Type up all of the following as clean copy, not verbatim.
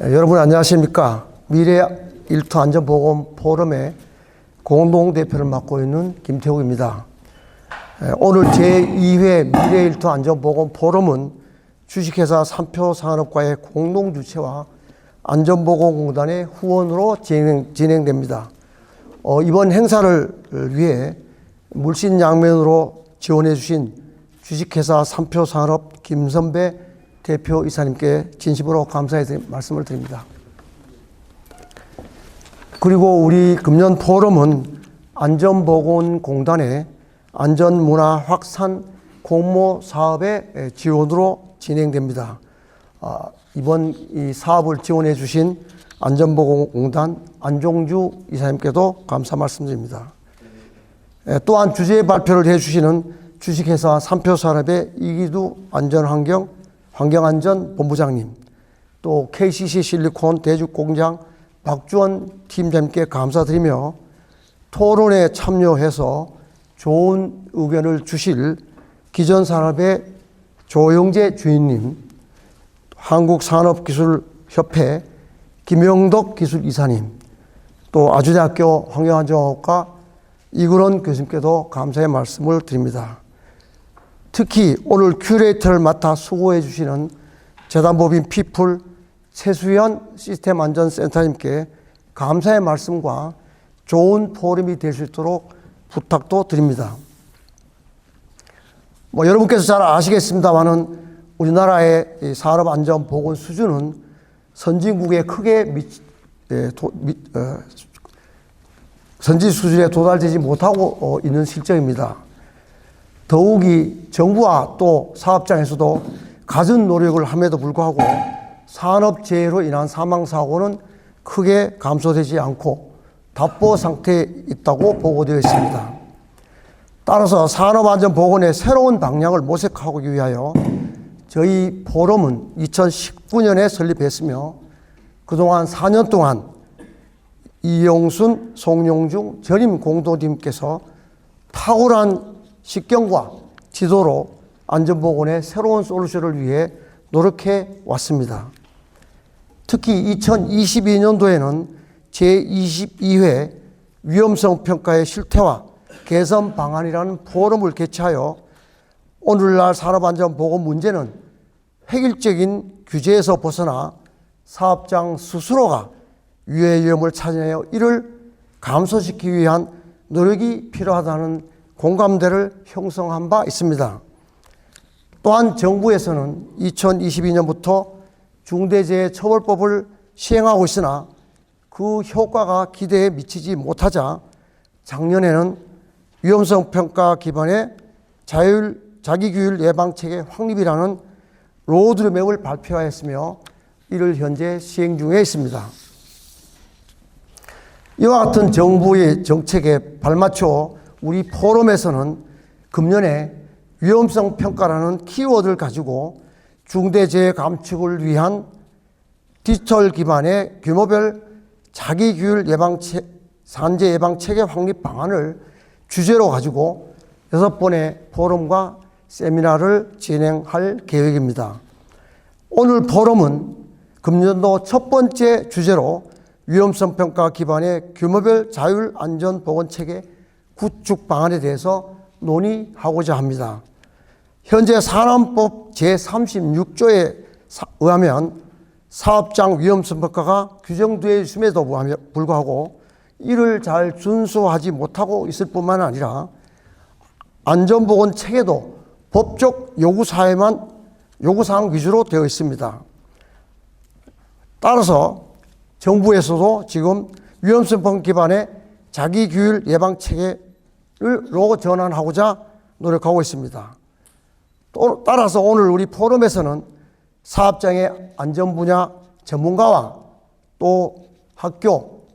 여러분 안녕하십니까? 미래 일터 안전보건 포럼의 공동대표를 맡고 있는 김태욱입니다. 오늘 제2회 미래 일터 안전보건 포럼은 주식회사 삼표산업과의 공동주최와 안전보건공단의 후원으로 진행됩니다. 이번 행사를 위해 물신양면으로 지원해 주신 주식회사 삼표산업 김선배 대표이사님께 진심으로 감사의 말씀을 드립니다. 그리고 우리 금년 포럼은 안전보건공단의 안전문화 확산 공모 사업의 지원으로 진행됩니다. 이번 이 사업을 지원해 주신 안전보건공단 안종주 이사님께도 감사 말씀드립니다. 또한 주제 발표를 해 주시는 주식회사 삼표산업의 이기두 환경안전본부장님, 또 KCC 실리콘 대죽공장 박주원 팀장님께 감사드리며 토론에 참여해서 좋은 의견을 주실 기전산업의 조영재 주인님, 한국산업기술협회 김영덕 기술이사님, 또 아주대학교 환경안전학과 이근원 교수님께도 감사의 말씀을 드립니다. 특히 오늘 큐레이터를 맡아 수고해 주시는 재단법인 피플 최수연 시스템안전센터님께 감사의 말씀과 좋은 포럼이 될 수 있도록 부탁도 드립니다. 여러분께서 잘 아시겠습니다만은 우리나라의 산업안전보건 수준은 선진국에 크게 선진 수준에 도달되지 못하고 있는 실정입니다. 더욱이 정부와 또 사업장에서도 갖은 노력을 함에도 불구하고 산업재해로 인한 사망사고는 크게 감소되지 않고 답보 상태에 있다고 보고되어 있습니다. 따라서 산업안전보건의 새로운 방향을 모색하기 위하여 저희 포럼은 2019년에 설립했으며 그동안 4년 동안 이영순, 송영중 전임 공동님께서 탁월한 식견과 지도로 안전보건의 새로운 솔루션을 위해 노력해 왔습니다. 특히 2022년도에는 제22회 위험성 평가의 실태와 개선 방안이라는 포럼을 개최하여 오늘날 산업안전보건 문제는 획일적인 규제에서 벗어나 사업장 스스로가 유해 위험을 찾아내어 이를 감소시키기 위한 노력이 필요하다는 공감대를 형성한 바 있습니다. 또한 정부에서는 2022년부터 중대재해처벌법을 시행하고 있으나 그 효과가 기대에 미치지 못하자 작년에는 위험성 평가 기반의 자기규율 예방체계 확립이라는 로드맵을 발표하였으며 이를 현재 시행 중에 있습니다. 이와 같은 정부의 정책에 발맞춰 우리 포럼에서는 금년에 위험성 평가라는 키워드를 가지고 중대재해 감축을 위한 디지털 기반의 규모별 자기규율 산재 예방 체계 확립 방안을 주제로 가지고 6번의 포럼과 세미나를 진행할 계획입니다. 오늘 포럼은 금년도 첫 번째 주제로 위험성 평가 기반의 규모별 자율 안전 보건 체계 구축 방안에 대해서 논의하고자 합니다. 현재 산업법 제36조에 의하면 사업장 위험성 평가가 규정되어 있음에도 불구하고 이를 잘 준수하지 못하고 있을 뿐만 아니라 안전보건 체계도 법적 요구사항 위주로 되어 있습니다. 따라서 정부에서도 지금 위험성 평가 기반의 자기규율 예방 체계로 전환하고자 노력하고 있습니다. 또 따라서 오늘 우리 포럼에서는 사업장의 안전 분야 전문가와 또 학교,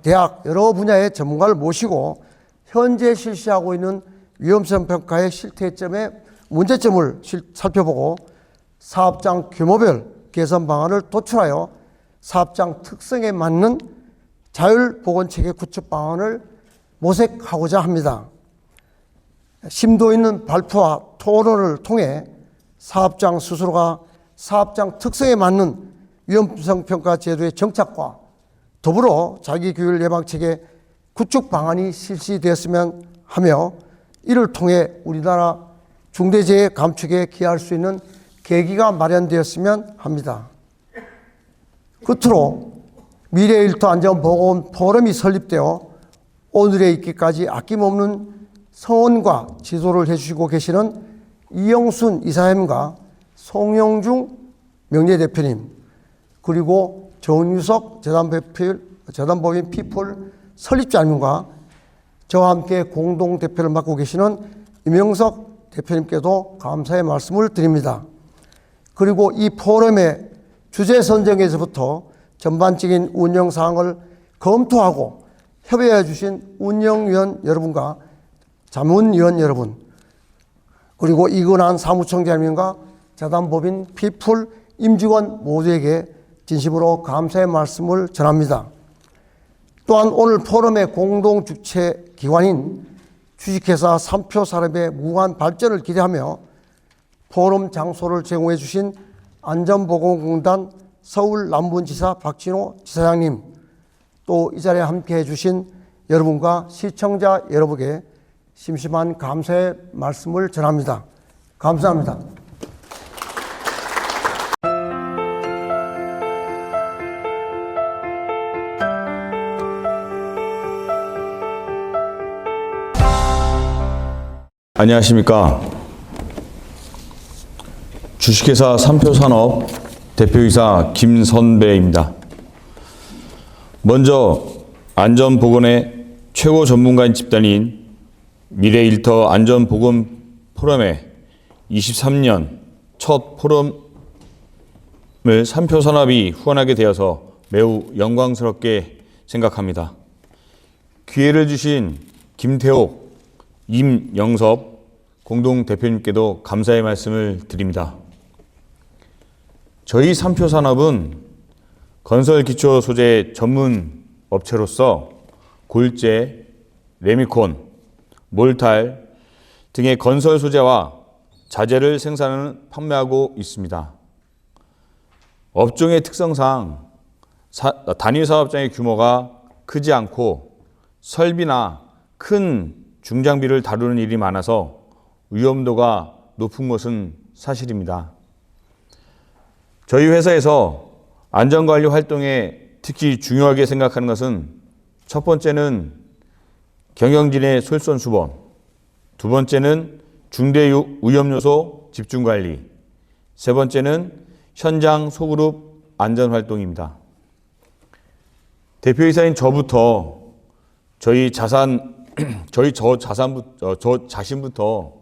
대학 여러 분야의 전문가를 모시고 현재 실시하고 있는 위험성 평가의 실태점의 문제점을 살펴보고 사업장 규모별 개선 방안을 도출하여 사업장 특성에 맞는 자율보건체계 구축 방안을 모색하고자 합니다. 심도 있는 발표와 토론을 통해 사업장 스스로가 사업장 특성에 맞는 위험성 평가 제도의 정착과 더불어 자기규율 예방체계 구축 방안이 실시되었으면 하며 이를 통해 우리나라 중대재해 감축에 기여할 수 있는 계기가 마련되었으면 합니다. 끝으로 미래일터 안전보건 포럼이 설립되어 오늘에 있기까지 아낌없는 성원과 지도를 해주시고 계시는 이영순 이사님과 송영중 명예대표님, 그리고 정유석 재단법인 피플 설립자님과 저와 함께 공동대표를 맡고 계시는 임영석 대표님께도 감사의 말씀을 드립니다. 그리고 이 포럼의 주제 선정에서부터 전반적인 운영 사항을 검토하고 협의해 주신 운영위원 여러분과 자문위원 여러분, 그리고 이근한 사무총장님과 재단법인 피플 임직원 모두에게 진심으로 감사의 말씀을 전합니다. 또한 오늘 포럼의 공동 주최 기관인 주식회사 3표 산업의 무한 발전을 기대하며 포럼 장소를 제공해 주신 안전보건공단 서울 남부지사 박진호 지사장님, 또 이 자리에 함께해 주신 여러분과 시청자 여러분께 심심한 감사의 말씀을 전합니다. 감사합니다. 안녕하십니까. 주식회사 3표산업 대표이사 김선배입니다. 먼저 안전보건의 최고 전문가인 집단인 미래일터 안전보건 포럼의 23년 첫 포럼을 3표산업이 후원하게 되어서 매우 영광스럽게 생각합니다. 기회를 주신 김태옥, 임영섭 공동대표님께도 감사의 말씀을 드립니다. 저희 3표산업은 건설기초소재 전문 업체로서 골재, 레미콘, 몰탈 등의 건설 소재와 자재를 생산하는 판매하고 있습니다. 업종의 특성상 단위 사업장의 규모가 크지 않고 설비나 큰 중장비를 다루는 일이 많아서 위험도가 높은 것은 사실입니다. 저희 회사에서 안전관리 활동에 특히 중요하게 생각하는 것은 첫 번째는 경영진의 솔선수범, 두 번째는 중대 위험요소 집중관리, 세 번째는 현장 소그룹 안전활동입니다. 대표이사인 저부터 저 자신부터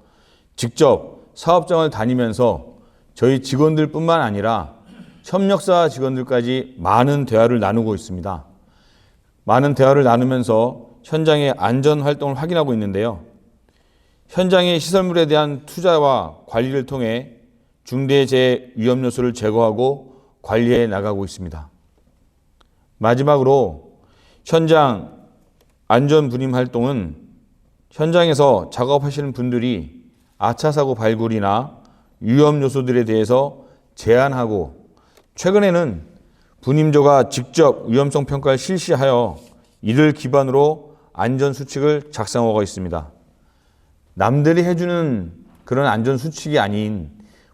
직접 사업장을 다니면서 저희 직원들뿐만 아니라 협력사 직원들까지 많은 대화를 나누고 있습니다. 많은 대화를 나누면서 현장의 안전 활동을 확인하고 있는데요. 현장의 시설물에 대한 투자와 관리를 통해 중대재해 위험 요소를 제거하고 관리해 나가고 있습니다. 마지막으로 현장 안전 분임 활동은 현장에서 작업하시는 분들이 아차사고 발굴이나 위험 요소들에 대해서 제안하고, 최근에는 분임조가 직접 위험성 평가를 실시하여 이를 기반으로 안전수칙을 작성하고 있습니다. 남들이 해주는 그런 안전수칙이 아닌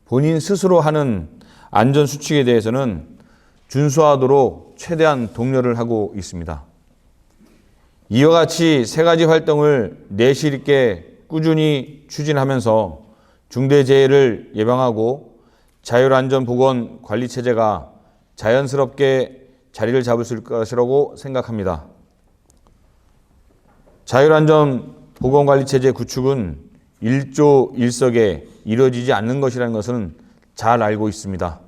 본인 스스로 하는 안전수칙에 대해서는 준수하도록 최대한 독려를 하고 있습니다. 이와 같이 세 가지 활동을 내실 있게 꾸준히 추진하면서 중대재해를 예방하고 자율안전보건 관리체제가 자연스럽게 자리를 잡을 수 있을 것이라고 생각합니다. 자율안전보건관리체제 구축은 일조일석에 이루어지지 않는 것이라는 것은 잘 알고 있습니다.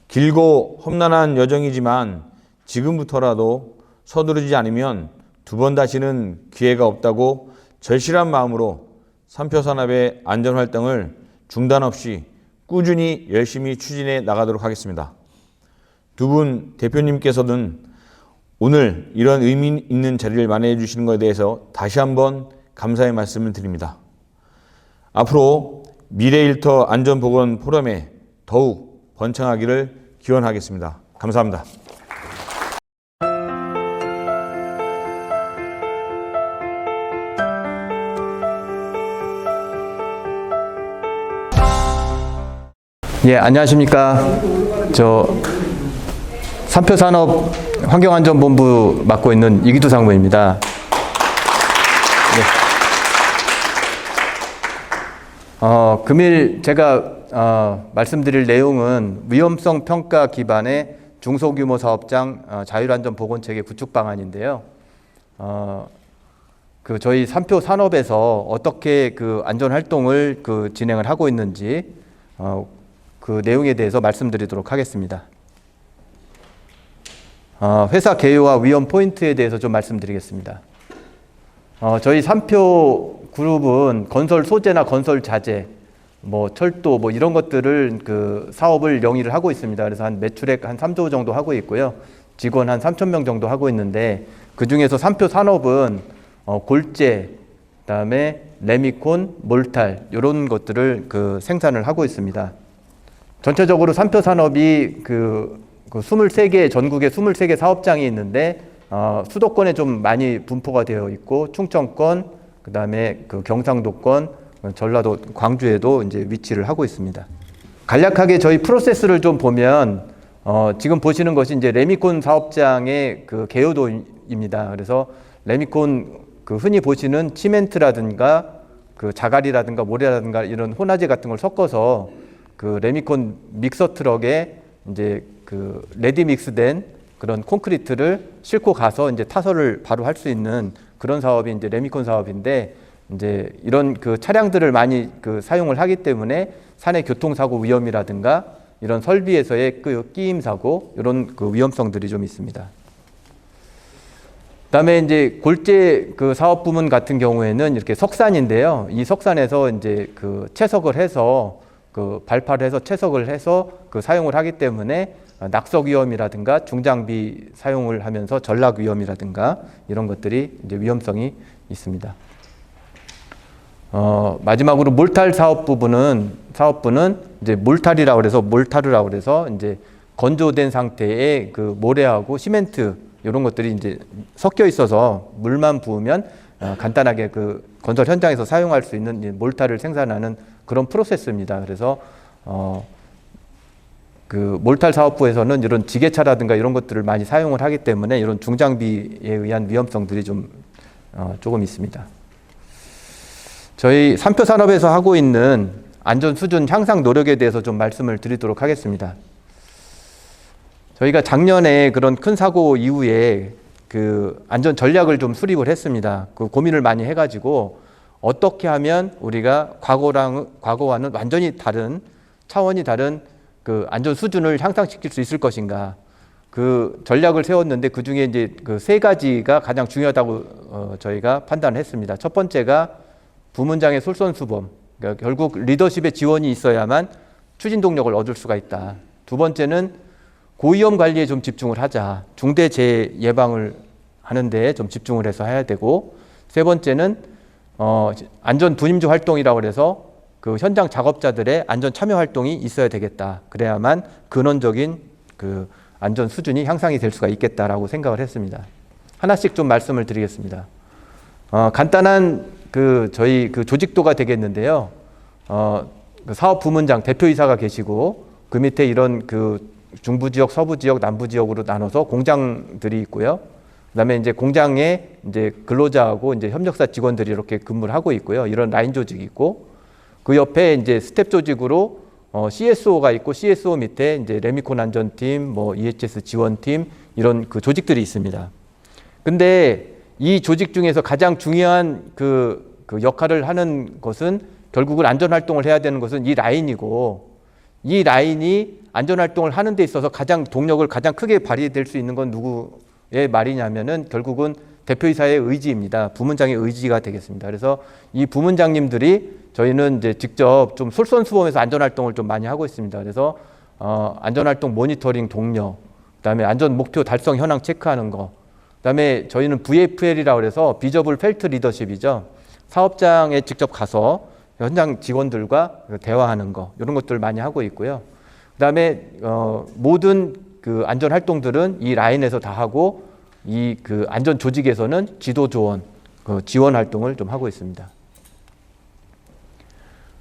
길고 험난한 여정이지만 지금부터라도 서두르지 않으면 두 번 다시는 기회가 없다고 절실한 마음으로 3표산업의 안전활동을 중단 없이 꾸준히 열심히 추진해 나가도록 하겠습니다. 두 분 대표님께서는 오늘 이런 의미 있는 자리를 마련해 주시는 것에 대해서 다시 한번 감사의 말씀을 드립니다. 앞으로 미래일터 안전보건 포럼에 더욱 번창하기를 기원하겠습니다. 감사합니다. 예, 안녕하십니까. 저 삼표산업 환경안전본부 맡고 있는 이기두 상무입니다. 네. 금일 제가 말씀드릴 내용은 위험성 평가 기반의 중소규모 사업장 자율안전보건체계 구축 방안인데요. 저희 삼표 산업에서 어떻게 그 안전활동을 진행을 하고 있는지 그 내용에 대해서 말씀드리도록 하겠습니다. 회사 개요와 위험 포인트에 대해서 좀 말씀드리겠습니다. 저희 삼표 그룹은 건설 소재나 건설 자재, 뭐 철도 뭐 이런 것들을 사업을 영위를 하고 있습니다. 그래서 한 매출액 한 3조 정도 하고 있고요. 직원 한 3,000명 정도 하고 있는데 그 중에서 삼표 산업은 골재, 그다음에 레미콘, 몰탈 이런 것들을 생산을 하고 있습니다. 전체적으로 삼표 산업이 23개 전국에 23개 사업장이 있는데 수도권에 좀 많이 분포가 되어 있고 충청권, 그다음에 경상도권, 전라도, 광주에도 이제 위치를 하고 있습니다. 간략하게 저희 프로세스를 좀 보면 지금 보시는 것이 이제 레미콘 사업장의 개요도입니다. 그래서 레미콘 흔히 보시는 치멘트라든가 자갈이라든가 모래라든가 이런 혼화재 같은 걸 섞어서 레미콘 믹서 트럭에 이제 레디 믹스된 그런 콘크리트를 싣고 가서 이제 타설을 바로 할 수 있는 그런 사업이 이제 레미콘 사업인데, 이제 이런 차량들을 많이 사용을 하기 때문에 산해 교통사고 위험이라든가 이런 설비에서의 끼임 사고 이런 위험성들이 좀 있습니다. 그다음에 이제 골재 사업 부문 같은 경우에는 이렇게 석산인데요. 이 석산에서 이제 채석을 해서 발파를 해서 채석을 해서 사용을 하기 때문에 낙석 위험이라든가 중장비 사용을 하면서 전락 위험이라든가 이런 것들이 이제 위험성이 있습니다. 마지막으로 몰탈 사업부는 이제 몰탈이라고 그래서 몰타르라고 그래서 이제 건조된 상태의 모래하고 시멘트 이런 것들이 이제 섞여 있어서 물만 부으면 간단하게 건설 현장에서 사용할 수 있는 몰타를 생산하는 그런 프로세스입니다. 그래서 몰탈 사업부에서는 이런 지게차라든가 이런 것들을 많이 사용을 하기 때문에 이런 중장비에 의한 위험성들이 조금 있습니다. 저희 삼표 산업에서 하고 있는 안전 수준 향상 노력에 대해서 좀 말씀을 드리도록 하겠습니다. 저희가 작년에 그런 큰 사고 이후에 안전 전략을 좀 수립을 했습니다. 고민을 많이 해가지고 어떻게 하면 우리가 과거와는 완전히 다른 차원이 다른 안전 수준을 향상시킬 수 있을 것인가. 전략을 세웠는데 그 중에 이제 세 가지가 가장 중요하다고 저희가 판단을 했습니다. 첫 번째가 부문장의 솔선수범. 그러니까 결국 리더십의 지원이 있어야만 추진 동력을 얻을 수가 있다. 두 번째는 고위험 관리에 좀 집중을 하자. 중대재해 예방을 하는데 좀 집중을 해서 해야 되고, 세 번째는 안전 분임주 활동이라고 해서 현장 작업자들의 안전 참여 활동이 있어야 되겠다. 그래야만 근원적인 안전 수준이 향상이 될 수가 있겠다라고 생각을 했습니다. 하나씩 좀 말씀을 드리겠습니다. 간단한 저희 조직도가 되겠는데요. 사업 부문장 대표이사가 계시고 그 밑에 이런 중부지역, 서부지역, 남부지역으로 나눠서 공장들이 있고요. 그다음에 이제 공장에 이제 근로자하고 이제 협력사 직원들이 이렇게 근무를 하고 있고요. 이런 라인 조직이 있고, 그 옆에 이제 스텝 조직으로 CSO가 있고, CSO 밑에 이제 레미콘 안전팀, EHS 지원팀 이런 조직들이 있습니다. 근데 이 조직 중에서 가장 중요한 역할을 하는 것은 결국은 안전활동을 해야 되는 것은 이 라인이고, 이 라인이 안전활동을 하는 데 있어서 동력을 가장 크게 발휘될 수 있는 건 누구의 말이냐면은 결국은 대표이사의 의지입니다. 부문장의 의지가 되겠습니다. 그래서 이 부문장님들이 저희는 이제 직접 좀 솔선수범해서 안전활동을 좀 많이 하고 있습니다. 그래서 안전활동 모니터링 동료, 그다음에 안전 목표 달성 현황 체크하는 거, 그다음에 저희는 VFL이라고 해서 비저블 펠트 리더십이죠. 사업장에 직접 가서 현장 직원들과 대화하는 거, 이런 것들을 많이 하고 있고요. 그다음에 모든 그 안전 활동들은 이 라인에서 다 하고 이 그 안전 조직에서는 지도 조언, 그 지원 활동을 좀 하고 있습니다.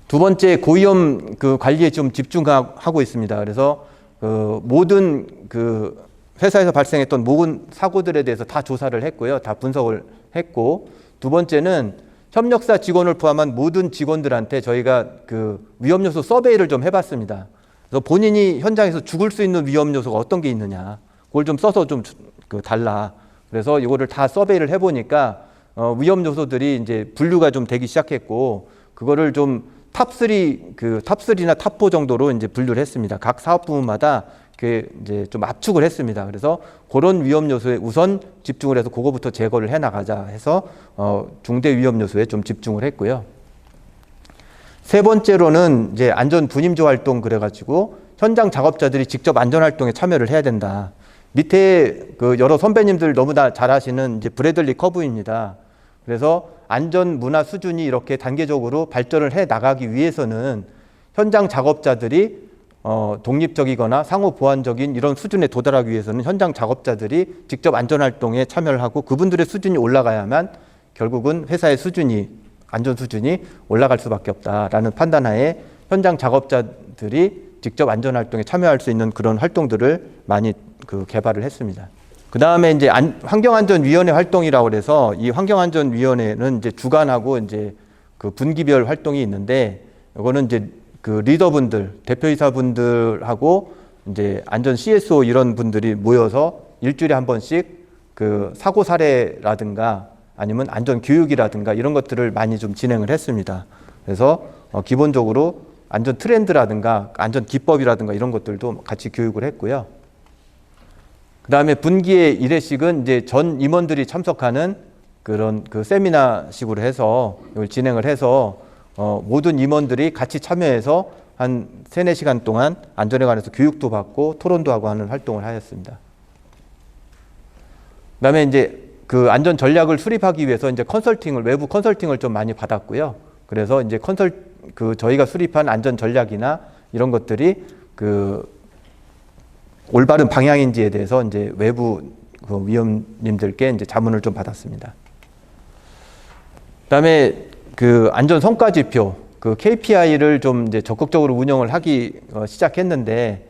두 번째, 고위험 그 관리에 좀 집중하고 있습니다. 그래서 그 모든 그 회사에서 발생했던 모든 사고들에 대해서 다 조사를 했고요. 다 분석을 했고, 두 번째는 협력사 직원을 포함한 모든 직원들한테 저희가 그 위험 요소 서베이를 좀 해봤습니다. 그래서 본인이 현장에서 죽을 수 있는 위험 요소가 어떤 게 있느냐, 그걸 좀 써서 좀 그 달라. 그래서 이거를 다 서베이를 해보니까 위험 요소들이 이제 분류가 좀 되기 시작했고, 그거를 좀 탑3, 그 탑3나 탑4 정도로 이제 분류를 했습니다. 각 사업 부문마다 그 이제 좀 압축을 했습니다. 그래서 그런 위험 요소에 우선 집중을 해서 그거부터 제거를 해 나가자 해서 중대 위험 요소에 좀 집중을 했고요. 세 번째로는 이제 안전 분임조 활동, 그래가지고 현장 작업자들이 직접 안전 활동에 참여를 해야 된다. 밑에 그 여러 선배님들 너무나 잘 아시는 이제 브래들리 커브입니다. 그래서 안전 문화 수준이 이렇게 단계적으로 발전을 해 나가기 위해서는 현장 작업자들이 독립적이거나 상호 보완적인 이런 수준에 도달하기 위해서는 현장 작업자들이 직접 안전 활동에 참여를 하고 그분들의 수준이 올라가야만 결국은 회사의 수준이, 안전 수준이 올라갈 수밖에 없다라는 판단하에 현장 작업자들이 직접 안전 활동에 참여할 수 있는 그런 활동들을 많이 그 개발을 했습니다. 그 다음에 이제 환경안전위원회 활동이라고 그래서 이 환경안전위원회는 이제 주관하고 이제 그 분기별 활동이 있는데, 이거는 이제 그 리더분들, 대표이사분들하고 이제 안전 CSO 이런 분들이 모여서 일주일에 한 번씩 그 사고 사례라든가 아니면 안전 교육이라든가 이런 것들을 많이 좀 진행을 했습니다. 그래서 기본적으로 안전 트렌드라든가 안전 기법이라든가 이런 것들도 같이 교육을 했고요. 그 다음에 분기의 1회씩은 이제 전 임원들이 참석하는 그런 그 세미나식으로 해서 이걸 진행을 해서 모든 임원들이 같이 참여해서 한 3-4시간 동안 안전에 관해서 교육도 받고 토론도 하고 하는 활동을 하였습니다. 그 다음에 이제 그 안전 전략을 수립하기 위해서 이제 외부 컨설팅을 좀 많이 받았고요. 그래서 이제 저희가 수립한 안전 전략이나 이런 것들이 그 올바른 방향인지에 대해서 이제 외부 그 위원님들께 이제 자문을 좀 받았습니다. 그다음에 그 안전 성과 지표, 그 KPI를 좀 이제 적극적으로 운영을 하기 시작했는데,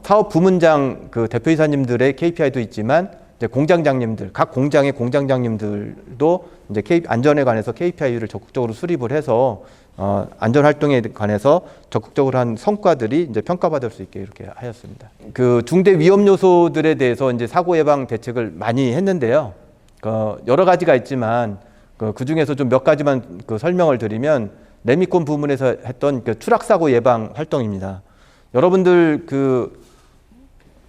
사업 부문장 그 대표이사님들의 KPI도 있지만 이제 공장장님들, 각 공장의 공장장님들도 이제 안전에 관해서 KPI를 적극적으로 수립을 해서 안전 활동에 관해서 적극적으로 한 성과들이 이제 평가받을 수 있게 이렇게 하였습니다. 그 중대 위험 요소들에 대해서 이제 사고 예방 대책을 많이 했는데요. 여러 가지가 있지만 그 중에서 좀 몇 가지만 그 설명을 드리면, 레미콘 부문에서 했던 그 추락 사고 예방 활동입니다. 여러분들 그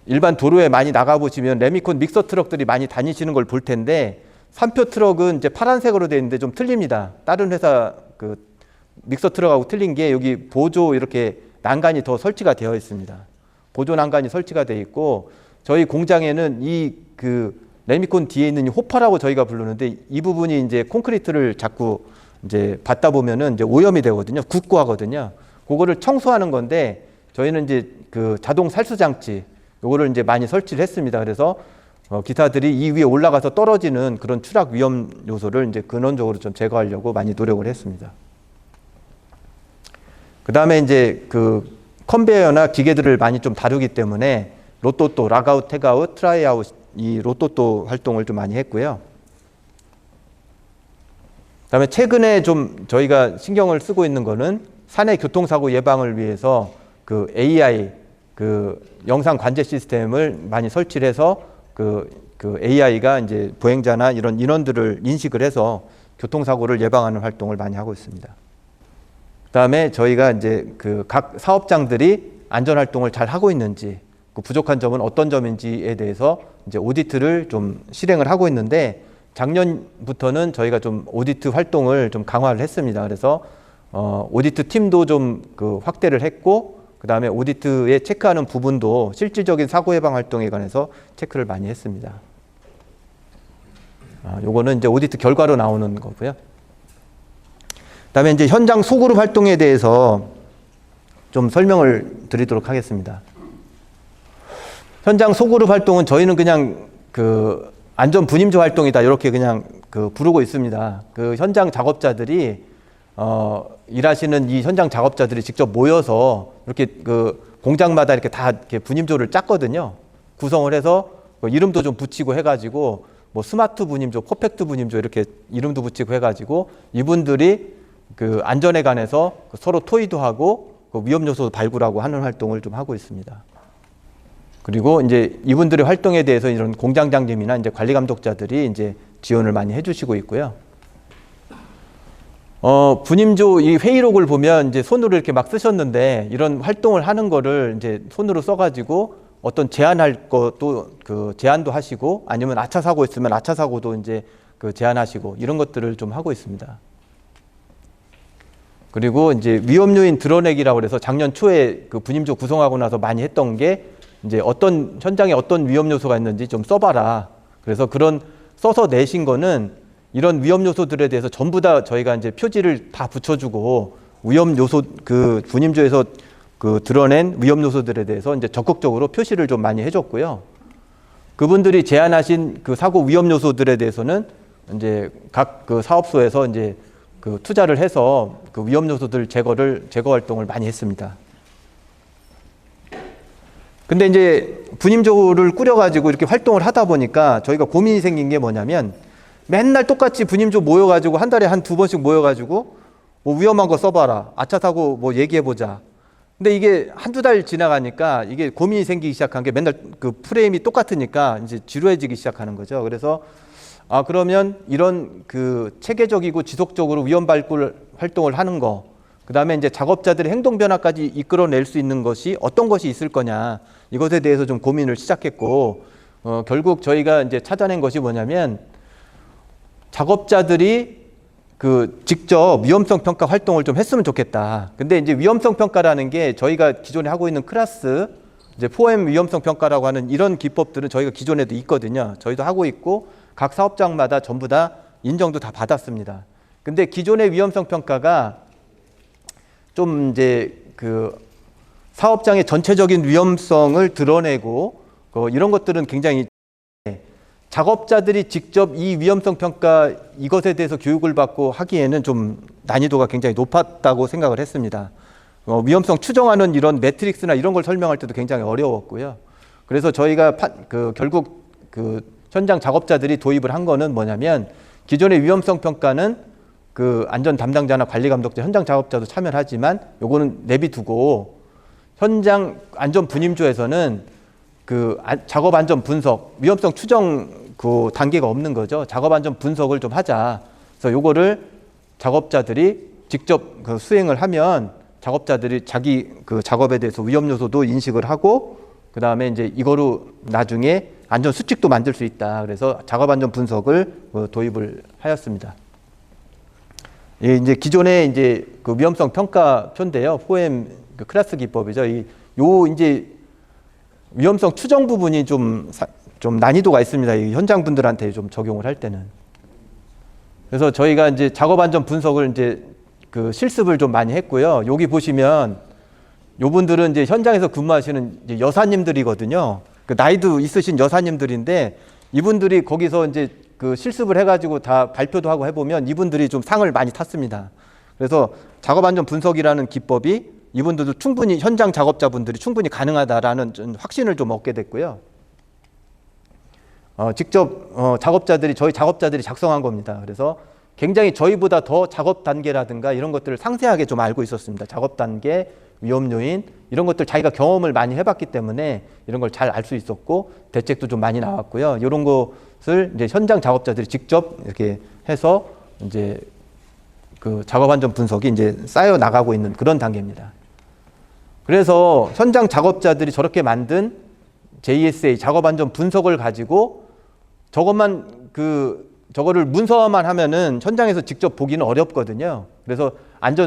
일반 도로에 많이 나가 보시면 레미콘 믹서 트럭들이 많이 다니시는 걸 볼 텐데, 3표 트럭은 이제 파란색으로 되어 있는데 좀 틀립니다. 다른 회사 그 믹서 트럭하고 틀린 게 여기 보조 이렇게 난간이 더 설치가 되어 있습니다. 보조 난간이 설치가 되어 있고, 저희 공장에는 이 그 레미콘 뒤에 있는 이 호퍼라고 저희가 부르는데, 이 부분이 이제 콘크리트를 자꾸 이제 받다 보면은 이제 오염이 되거든요. 굳고 하거든요. 그거를 청소하는 건데, 저희는 이제 그 자동 살수 장치 요거를 이제 많이 설치를 했습니다. 그래서 기사들이 이 위에 올라가서 떨어지는 그런 추락 위험 요소를 이제 근원적으로 좀 제거하려고 많이 노력을 했습니다. 그 다음에 이제 그 컨베이어나 기계들을 많이 좀 다루기 때문에 로또또, 락아웃, 태그아웃, 트라이아웃 이 로또또 활동을 좀 많이 했고요. 그 다음에 최근에 좀 저희가 신경을 쓰고 있는 거는 사내 교통사고 예방을 위해서 그 AI, 그 영상 관제 시스템을 많이 설치를 해서 그 AI가 이제 보행자나 이런 인원들을 인식을 해서 교통사고를 예방하는 활동을 많이 하고 있습니다. 그다음에 저희가 이제 그 각 사업장들이 안전 활동을 잘 하고 있는지, 그 부족한 점은 어떤 점인지에 대해서 이제 오디트를 좀 실행을 하고 있는데, 작년부터는 저희가 좀 오디트 활동을 좀 강화를 했습니다. 그래서 오디트 팀도 좀 그 확대를 했고, 그 다음에 오디트에 체크하는 부분도 실질적인 사고 예방 활동에 관해서 체크를 많이 했습니다. 요거는 이제 오디트 결과로 나오는 거고요. 그 다음에 이제 현장 소그룹 활동에 대해서 좀 설명을 드리도록 하겠습니다. 현장 소그룹 활동은 저희는 그냥 그 안전 분임조 활동이다 이렇게 그냥 그 부르고 있습니다. 그 현장 작업자들이 일하시는 이 현장 작업자들이 직접 모여서 이렇게 그 공장마다 이렇게 다 이렇게 분임조를 짰거든요. 구성을 해서 이름도 좀 붙이고 해가지고 뭐 스마트 분임조, 퍼펙트 분임조 이렇게 이름도 붙이고 해가지고 이분들이 그 안전에 관해서 서로 토의도 하고 그 위험 요소 발굴하고 하는 활동을 좀 하고 있습니다. 그리고 이제 이분들의 활동에 대해서 이런 공장장님이나 이제 관리 감독자들이 이제 지원을 많이 해주시고 있고요. 분임조 이 회의록을 보면 이제 손으로 이렇게 막 쓰셨는데 이런 활동을 하는 거를 이제 손으로 써가지고 어떤 제안할 것도 그 제안도 하시고 아니면 아차 사고 있으면 아차 사고도 이제 그 제안하시고 이런 것들을 좀 하고 있습니다. 그리고 이제 위험 요인 드러내기라고 해서 작년 초에 그 분임조 구성하고 나서 많이 했던 게 이제 어떤 현장에 어떤 위험 요소가 있는지 좀 써봐라. 그래서 그런 써서 내신 거는 이런 위험 요소들에 대해서 전부 다 저희가 이제 표지를 다 붙여주고 위험 요소 그 분임조에서 그 드러낸 위험 요소들에 대해서 이제 적극적으로 표시를 좀 많이 해줬고요. 그분들이 제안하신 그 사고 위험 요소들에 대해서는 이제 각 그 사업소에서 이제 그 투자를 해서 그 위험 요소들 제거 활동을 많이 했습니다. 근데 이제 분임조를 꾸려가지고 이렇게 활동을 하다 보니까 저희가 고민이 생긴 게 뭐냐면 맨날 똑같이 분임조 모여가지고 한 달에 한 2번씩 모여가지고 뭐 위험한 거 써봐라. 아차 사고 뭐 얘기해보자. 근데 이게 한두 달 지나가니까 이게 고민이 생기기 시작한 게 맨날 그 프레임이 똑같으니까 이제 지루해지기 시작하는 거죠. 그래서 그러면 이런 그 체계적이고 지속적으로 위험 발굴 활동을 하는 거, 그 다음에 이제 작업자들의 행동 변화까지 이끌어낼 수 있는 것이 어떤 것이 있을 거냐, 이것에 대해서 좀 고민을 시작했고, 결국 저희가 이제 찾아낸 것이 뭐냐면 작업자들이 그 직접 위험성 평가 활동을 좀 했으면 좋겠다. 근데 이제 위험성 평가라는 게 저희가 기존에 하고 있는 클래스 이제 4M 위험성 평가라고 하는 이런 기법들은 저희가 기존에도 있거든요. 저희도 하고 있고 각 사업장마다 전부 다 인정도 다 받았습니다. 근데 기존의 위험성 평가가 좀 이제 그 사업장의 전체적인 위험성을 드러내고 이런 것들은 굉장히 작업자들이 직접 이 위험성 평가 이것에 대해서 교육을 받고 하기에는 좀 난이도가 굉장히 높았다고 생각을 했습니다. 위험성 추정하는 이런 매트릭스나 이런 걸 설명할 때도 굉장히 어려웠고요. 그래서 저희가 결국 그 현장 작업자들이 도입을 한 거는 뭐냐면 기존의 위험성 평가는 그 안전 담당자나 관리 감독자, 현장 작업자도 참여를 하지만 요거는 내비두고 현장 안전 분임조에서는 그 작업 안전 분석, 위험성 추정 그 단계가 없는 거죠. 작업 안전 분석을 좀 하자. 그래서 요거를 작업자들이 직접 그 수행을 하면 작업자들이 자기 그 작업에 대해서 위험 요소도 인식을 하고 그 다음에 이제 이거로 나중에 안전 수칙도 만들 수 있다. 그래서 작업 안전 분석을 도입을 하였습니다. 이제 기존에 이제 그 위험성 평가표인데요. 4M 그 클래스 기법이죠. 요 이제 위험성 추정 부분이 좀 난이도가 있습니다. 이 현장 분들한테 좀 적용을 할 때는. 그래서 저희가 이제 작업 안전 분석을 이제 그 실습을 좀 많이 했고요. 여기 보시면 요분들은 이제 현장에서 근무하시는 이제 여사님들이거든요. 그 나이도 있으신 여사님들인데 이분들이 거기서 이제 그 실습을 해가지고 다 발표도 하고 해보면 이분들이 좀 상을 많이 탔습니다. 그래서 작업 안전 분석이라는 기법이 이분들도 충분히 현장 작업자분들이 충분히 가능하다라는 좀 확신을 좀 얻게 됐고요. 직접 저희 작업자들이 작성한 겁니다. 그래서 굉장히 저희보다 더 작업 단계라든가 이런 것들을 상세하게 좀 알고 있었습니다. 작업 단계, 위험 요인 이런 것들 자기가 경험을 많이 해봤기 때문에 이런 걸 잘 알 수 있었고 대책도 좀 많이 나왔고요. 이런 것을 이제 현장 작업자들이 직접 이렇게 해서 이제 그 작업 안전 분석이 이제 쌓여 나가고 있는 그런 단계입니다. 그래서 현장 작업자들이 저렇게 만든 JSA 작업 안전 분석을 가지고 저거를 문서화만 하면은 현장에서 직접 보기는 어렵거든요. 그래서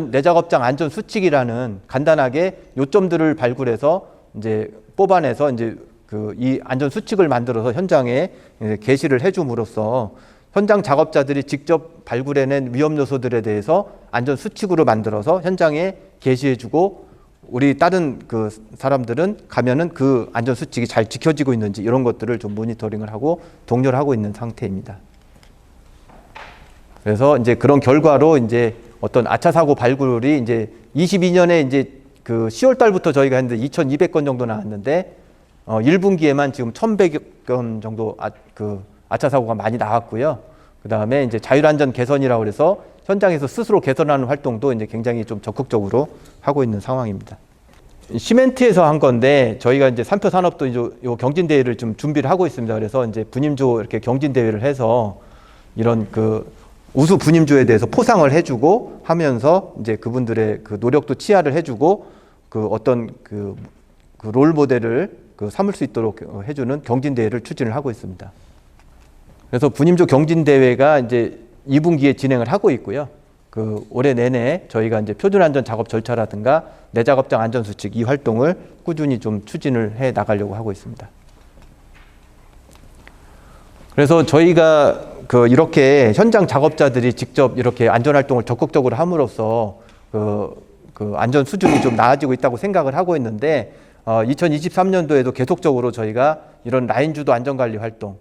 내 작업장 안전 수칙이라는 간단하게 요점들을 발굴해서 이제 뽑아내서 이제 이 안전 수칙을 만들어서 현장에 게시를 해줌으로써 현장 작업자들이 직접 발굴해낸 위험 요소들에 대해서 안전 수칙으로 만들어서 현장에 게시해주고 우리 다른 그 사람들은 가면은 그 안전 수칙이 잘 지켜지고 있는지 이런 것들을 좀 모니터링을 하고 독려를 하고 있는 상태입니다. 그래서 이제 그런 결과로 이제 어떤 아차 사고 발굴이 이제 22년에 이제 그 10월 달부터 저희가 했는데 2,200건 정도 나왔는데 1분기에만 지금 1,100건 정도 아차 사고가 많이 나왔고요. 그다음에 이제 자율안전 개선이라고 그래서 현장에서 스스로 개선하는 활동도 이제 굉장히 좀 적극적으로 하고 있는 상황입니다. 시멘트에서 한 건데 저희가 이제 산표 산업도 이제 요 경진 대회를 좀 준비를 하고 있습니다. 그래서 이제 분임조 이렇게 경진 대회를 해서 이런 그 우수 분임조에 대해서 포상을 해주고 하면서 이제 그분들의 그 노력도 치하를 해주고 그 어떤 그 롤 모델을 그 삼을 수 있도록 해주는 경진 대회를 추진을 하고 있습니다. 그래서 분임조 경진 대회가 이제 2분기에 진행을 하고 있고요. 그 올해 내내 저희가 이제 표준 안전 작업 절차라든가 내작업장 안전 수칙 이 활동을 꾸준히 좀 추진을 해 나가려고 하고 있습니다. 그래서 저희가 그 이렇게 현장 작업자들이 직접 이렇게 안전 활동을 적극적으로 함으로써 그 안전 수준이 좀 나아지고 있다고 생각을 하고 있는데 2023년도에도 계속적으로 저희가 이런 라인 주도 안전관리 활동,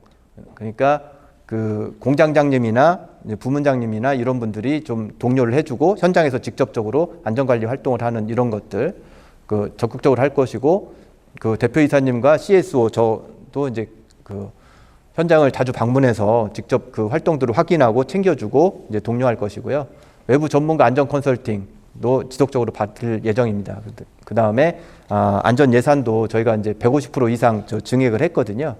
그러니까 그 공장장님이나 부문장님이나 이런 분들이 좀 독려를 해주고 현장에서 직접적으로 안전관리 활동을 하는 이런 것들 그 적극적으로 할 것이고, 그 대표이사님과 CSO 저도 이제 그 현장을 자주 방문해서 직접 그 활동들을 확인하고 챙겨주고 이제 독려할 것이고요. 외부 전문가 안전 컨설팅도 지속적으로 받을 예정입니다. 그 다음에 안전 예산도 저희가 이제 150% 이상 증액을 했거든요.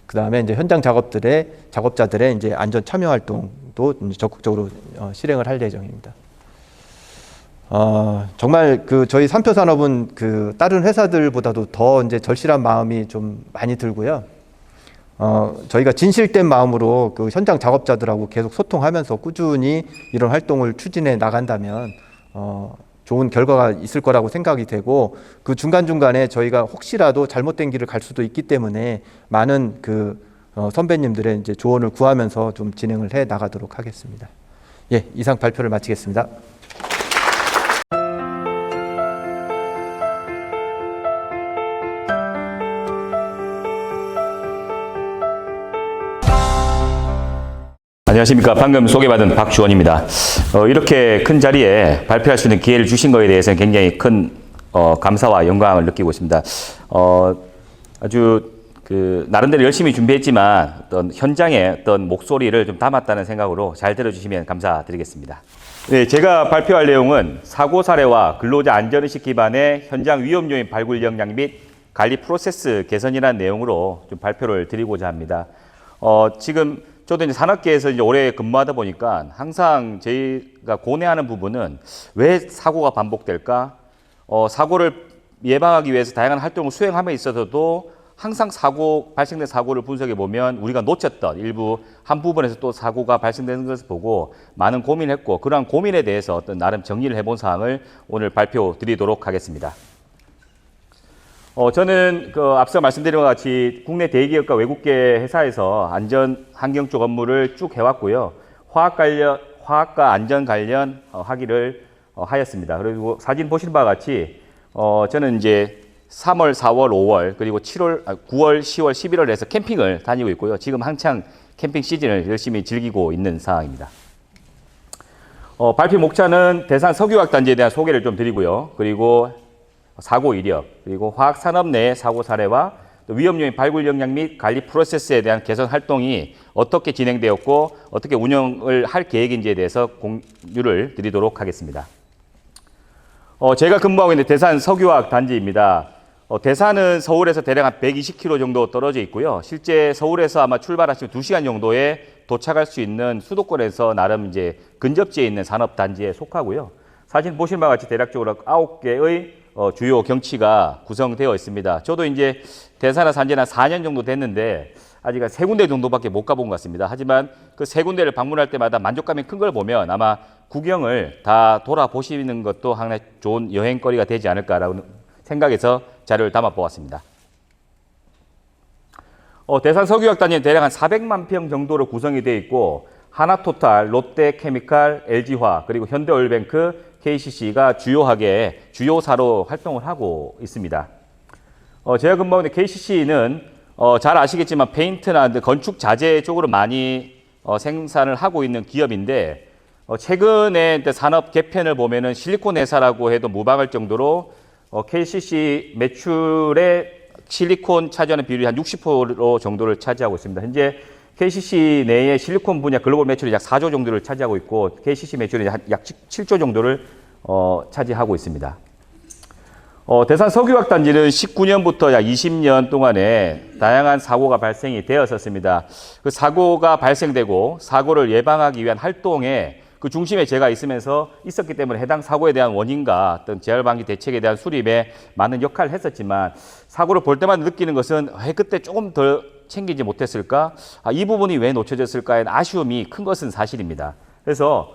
그 다음에 이제 현장 작업자들의 이제 안전 참여 활동도 적극적으로 실행을 할 예정입니다. 정말 그 저희 산표산업은 그 다른 회사들보다도 더 이제 절실한 마음이 좀 많이 들고요. 저희가 진실된 마음으로 그 현장 작업자들하고 계속 소통하면서 꾸준히 이런 활동을 추진해 나간다면 좋은 결과가 있을 거라고 생각이 되고, 그 중간중간에 저희가 혹시라도 잘못된 길을 갈 수도 있기 때문에 많은 그 선배님들의 이제 조언을 구하면서 좀 진행을 해 나가도록 하겠습니다. 예, 이상 발표를 마치겠습니다. 안녕하십니까. 방금 소개받은 박주원입니다. 이렇게 큰 자리에 발표할 수 있는 기회를 주신 것에 대해서는 굉장히 큰 감사와 영광을 느끼고 있습니다. 아주 나름대로 열심히 준비했지만 어떤 현장의 어떤 목소리를 좀 담았다는 생각으로 잘 들어주시면 감사드리겠습니다. 네, 제가 발표할 내용은 사고 사례와 근로자 안전의식 기반의 현장 위험 요인 발굴 역량 및 관리 프로세스 개선이라는 내용으로 좀 발표를 드리고자 합니다. 지금 저도 이제 산업계에서 이제 오래 근무하다 보니까 항상 저희가 고뇌하는 부분은 왜 사고가 반복될까? 사고를 예방하기 위해서 다양한 활동을 수행함에 있어서도 항상 발생된 사고를 분석해 보면 우리가 놓쳤던 일부 한 부분에서 또 사고가 발생되는 것을 보고 많은 고민을 했고, 그러한 고민에 대해서 어떤 나름 정리를 해본 사항을 오늘 발표 드리도록 하겠습니다. 저는 앞서 말씀드린 것 같이 국내 대기업과 외국계 회사에서 안전 환경 쪽 업무를 쭉 해왔고요. 화학과 안전 관련 학위를 하였습니다. 그리고 사진 보시는 바와 같이 저는 이제 3월, 4월, 5월 그리고 9월, 10월, 11월에서 캠핑을 다니고 있고요. 지금 한창 캠핑 시즌을 열심히 즐기고 있는 상황입니다. 발표 목차는 대산 석유화학 단지에 대한 소개를 좀 드리고요. 그리고 사고 이력, 그리고 화학산업 내 사고 사례와 또 위험 요인 발굴 역량 및 관리 프로세스에 대한 개선 활동이 어떻게 진행되었고 어떻게 운영을 할 계획인지에 대해서 공유를 드리도록 하겠습니다. 제가 근무하고 있는 대산 석유화학 단지입니다. 대산은 서울에서 대략 한 120km 정도 떨어져 있고요. 실제 서울에서 아마 출발하시면 2시간 정도에 도착할 수 있는 수도권에서 나름 이제 근접지에 있는 산업단지에 속하고요. 사진 보시는 바와 같이 대략적으로 9개의 주요 경치가 구성되어 있습니다. 저도 이제 대산에 산 지는 한 4년 정도 됐는데 아직 한 3군데 정도밖에 못 가본 것 같습니다. 하지만 그 3군데를 방문할 때마다 만족감이 큰 걸 보면 아마 구경을 다 돌아보시는 것도 하나의 좋은 여행거리가 되지 않을까라는 생각에서 자료를 담아 보았습니다. 대산 석유화학 단지는 대략 한 400만 평 정도로 구성이 되어 있고 하나토탈, 롯데케미칼, LG화, 그리고 현대오일뱅크, KCC가 주요사로 활동을 하고 있습니다. 제가 근무하는 KCC는 잘 아시겠지만 페인트나 건축 자재 쪽으로 많이 생산을 하고 있는 기업인데 최근에 산업 개편을 보면은 실리콘 회사라고 해도 무방할 정도로 KCC 매출의 실리콘 차지하는 비율이 한 60% 정도를 차지하고 있습니다. 현재 KCC 내의 실리콘 분야 글로벌 매출이 약 4조 정도를 차지하고 있고 KCC 매출이 약 7조 정도를 차지하고 있습니다. 대산 석유화학단지는 19년부터 약 20년 동안에 다양한 사고가 발생이 되었었습니다. 그 사고가 발생되고 사고를 예방하기 위한 활동에 그 중심에 제가 있었기 때문에 해당 사고에 대한 원인과 어떤 재발방지 대책에 대한 수립에 많은 역할을 했었지만 사고를 볼 때마다 느끼는 것은 왜 그때 조금 더 챙기지 못했을까? 이 부분이 왜 놓쳐졌을까에 아쉬움이 큰 것은 사실입니다. 그래서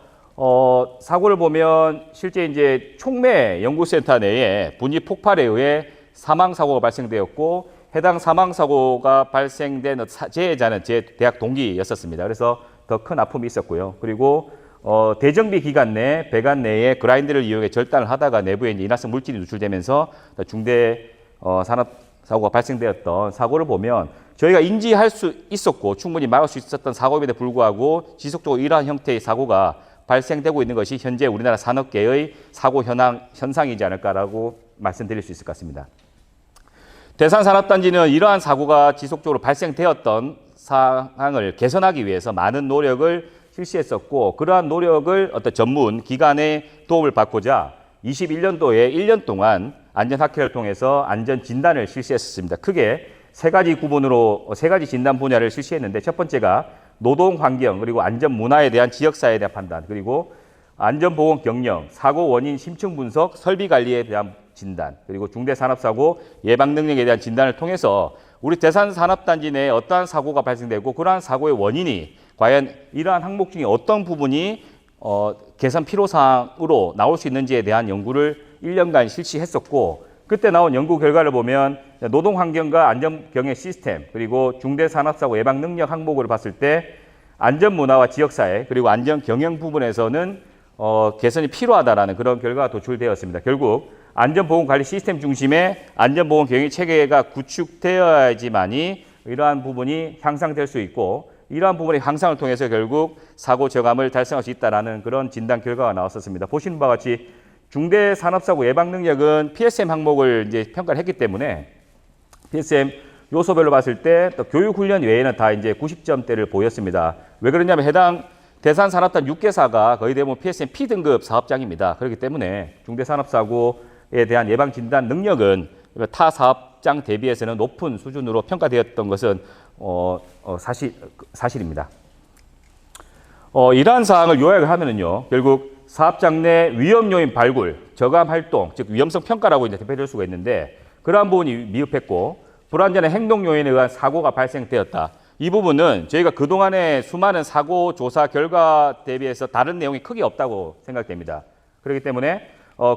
사고를 보면 실제 이제 촉매 연구센터 내에 분위 폭발에 의해 사망 사고가 발생되었고 해당 사망 사고가 발생된 재해자는 제 대학 동기였었습니다. 그래서 더 큰 아픔이 있었고요. 그리고 대정비 기간 내 배관 내에 그라인더를 이용해 절단을 하다가 내부에 이제 인화성 물질이 누출되면서 중대 산업 사고가 발생되었던 사고를 보면 저희가 인지할 수 있었고 충분히 막을 수 있었던 사고임에도 불구하고 지속적으로 이러한 형태의 사고가 발생되고 있는 것이 현재 우리나라 산업계의 사고 현상이지 않을까라고 말씀드릴 수 있을 것 같습니다. 대산산업단지는 이러한 사고가 지속적으로 발생되었던 상황을 개선하기 위해서 많은 노력을 실시했었고 그러한 노력을 어떤 전문 기관의 도움을 받고자 21년도에 1년 동안 안전학회를 통해서 안전진단을 실시했었습니다. 크게 세 가지 진단 분야를 실시했는데 첫 번째가 노동환경 그리고 안전문화에 대한 지역사회에 대한 판단 그리고 안전보건 경영, 사고 원인 심층 분석, 설비관리에 대한 진단 그리고 중대산업사고 예방 능력에 대한 진단을 통해서 우리 대산산업단지 내에 어떠한 사고가 발생되고 그러한 사고의 원인이 과연 이러한 항목 중에 어떤 부분이 개선 필요사항으로 나올 수 있는지에 대한 연구를 1년간 실시했었고 그때 나온 연구 결과를 보면 노동환경과 안전경영 시스템 그리고 중대산업사고 예방 능력 항목을 봤을 때 안전문화와 지역사회 그리고 안전경영 부분에서는 개선이 필요하다라는 그런 결과가 도출되었습니다. 결국 안전보건관리 시스템 중심의 안전보건 경영 체계가 구축되어야지만이 이러한 부분이 향상될 수 있고 이러한 부분의 향상을 통해서 결국 사고 저감을 달성할 수 있다는 그런 진단 결과가 나왔었습니다. 보시는 바와 같이 중대산업사고 예방 능력은 PSM 항목을 이제 평가를 했기 때문에 PSM 요소별로 봤을 때 또 교육훈련 외에는 다 이제 90점대를 보였습니다. 왜 그러냐면 해당 대산산업단 6개사가 거의 대부분 PSM P등급 사업장입니다. 그렇기 때문에 중대산업사고에 대한 예방 진단 능력은 타 사업장 대비해서는 높은 수준으로 평가되었던 것은 사실입니다. 이러한 사항을 요약을 하면은요, 결국 사업장 내 위험 요인 발굴, 저감 활동, 즉 위험성 평가라고 이제 대표될 수가 있는데 그러한 부분이 미흡했고 불안전한 행동 요인에 의한 사고가 발생되었다. 이 부분은 저희가 그동안의 수많은 사고 조사 결과 대비해서 다른 내용이 크게 없다고 생각됩니다. 그렇기 때문에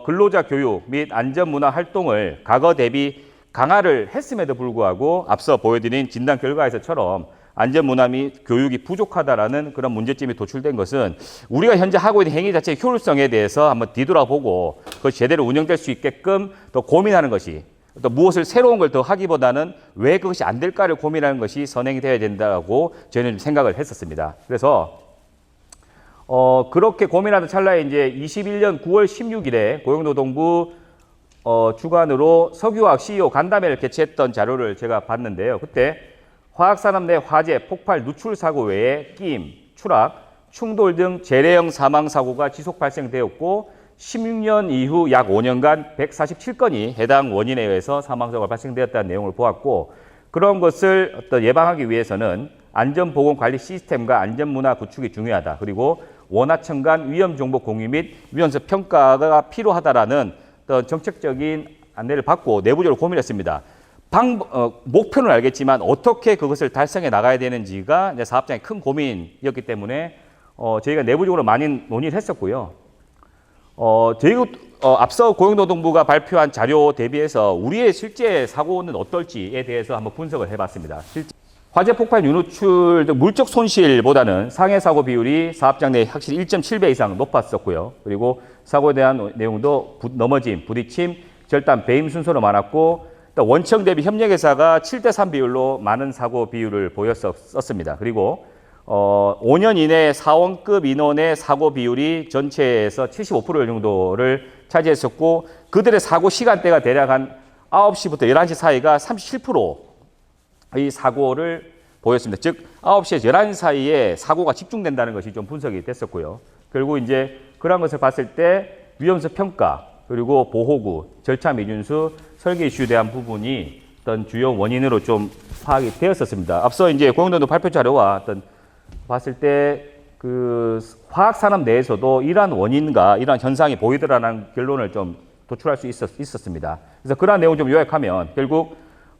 근로자 교육 및 안전문화 활동을 과거 대비 강화를 했음에도 불구하고 앞서 보여드린 진단 결과에서처럼 안전문화 및 교육이 부족하다라는 그런 문제점이 도출된 것은 우리가 현재 하고 있는 행위 자체의 효율성에 대해서 한번 뒤돌아보고 그것이 제대로 운영될 수 있게끔 더 고민하는 것이 또 무엇을 새로운 걸 더 하기보다는 왜 그것이 안 될까를 고민하는 것이 선행이 되어야 된다고 저는 생각을 했었습니다. 그래서 그렇게 고민하는 찰나에 이제 21년 9월 16일에 고용노동부 주관으로 석유화학 CEO 간담회를 개최했던 자료를 제가 봤는데요. 그때 화학산업 내 화재, 폭발, 누출 사고 외에 끼임, 추락, 충돌 등 재래형 사망 사고가 지속 발생되었고 16년 이후 약 5년간 147건이 해당 원인에 의해서 사망 사고가 발생되었다는 내용을 보았고 그런 것을 예방하기 위해서는 안전보건관리 시스템과 안전문화 구축이 중요하다. 그리고 원하청 간 위험 정보 공유 및 위험성 평가가 필요하다라는 정책적인 안내를 받고 내부적으로 고민했습니다. 목표는 알겠지만 어떻게 그것을 달성해 나가야 되는지가 사업장의 큰 고민이었기 때문에 저희가 내부적으로 많이 논의를 했었고요. 저희가 앞서 고용노동부가 발표한 자료 대비해서 우리의 실제 사고는 어떨지에 대해서 한번 분석을 해봤습니다. 화재 폭발 유노출 등 물적 손실보다는 상해 사고 비율이 사업장 내 확실히 1.7배 이상 높았었고요. 그리고 사고에 대한 내용도 넘어짐, 부딪힘, 절단, 배임 순서로 많았고 또 원청 대비 협력회사가 7대3 비율로 많은 사고 비율을 보였었습니다. 그리고 5년 이내 사원급 인원의 사고 비율이 전체에서 75% 정도를 차지했었고 그들의 사고 시간대가 대략 한 9시부터 11시 사이가 37%의 사고를 보였습니다. 즉 9시에서 11시 사이에 사고가 집중된다는 것이 좀 분석이 됐었고요. 결국 이제 그런 것을 봤을 때 위험성 평가 그리고 보호구, 절차 미준수, 설계 이슈에 대한 부분이 어떤 주요 원인으로 좀 파악이 되었었습니다. 앞서 이제 고용노동부 발표 자료와 어떤 봤을 때 그 화학 산업 내에서도 이러한 원인과 이러한 현상이 보이더라는 결론을 좀 도출할 수 있었습니다. 그래서 그러한 내용 좀 요약하면 결국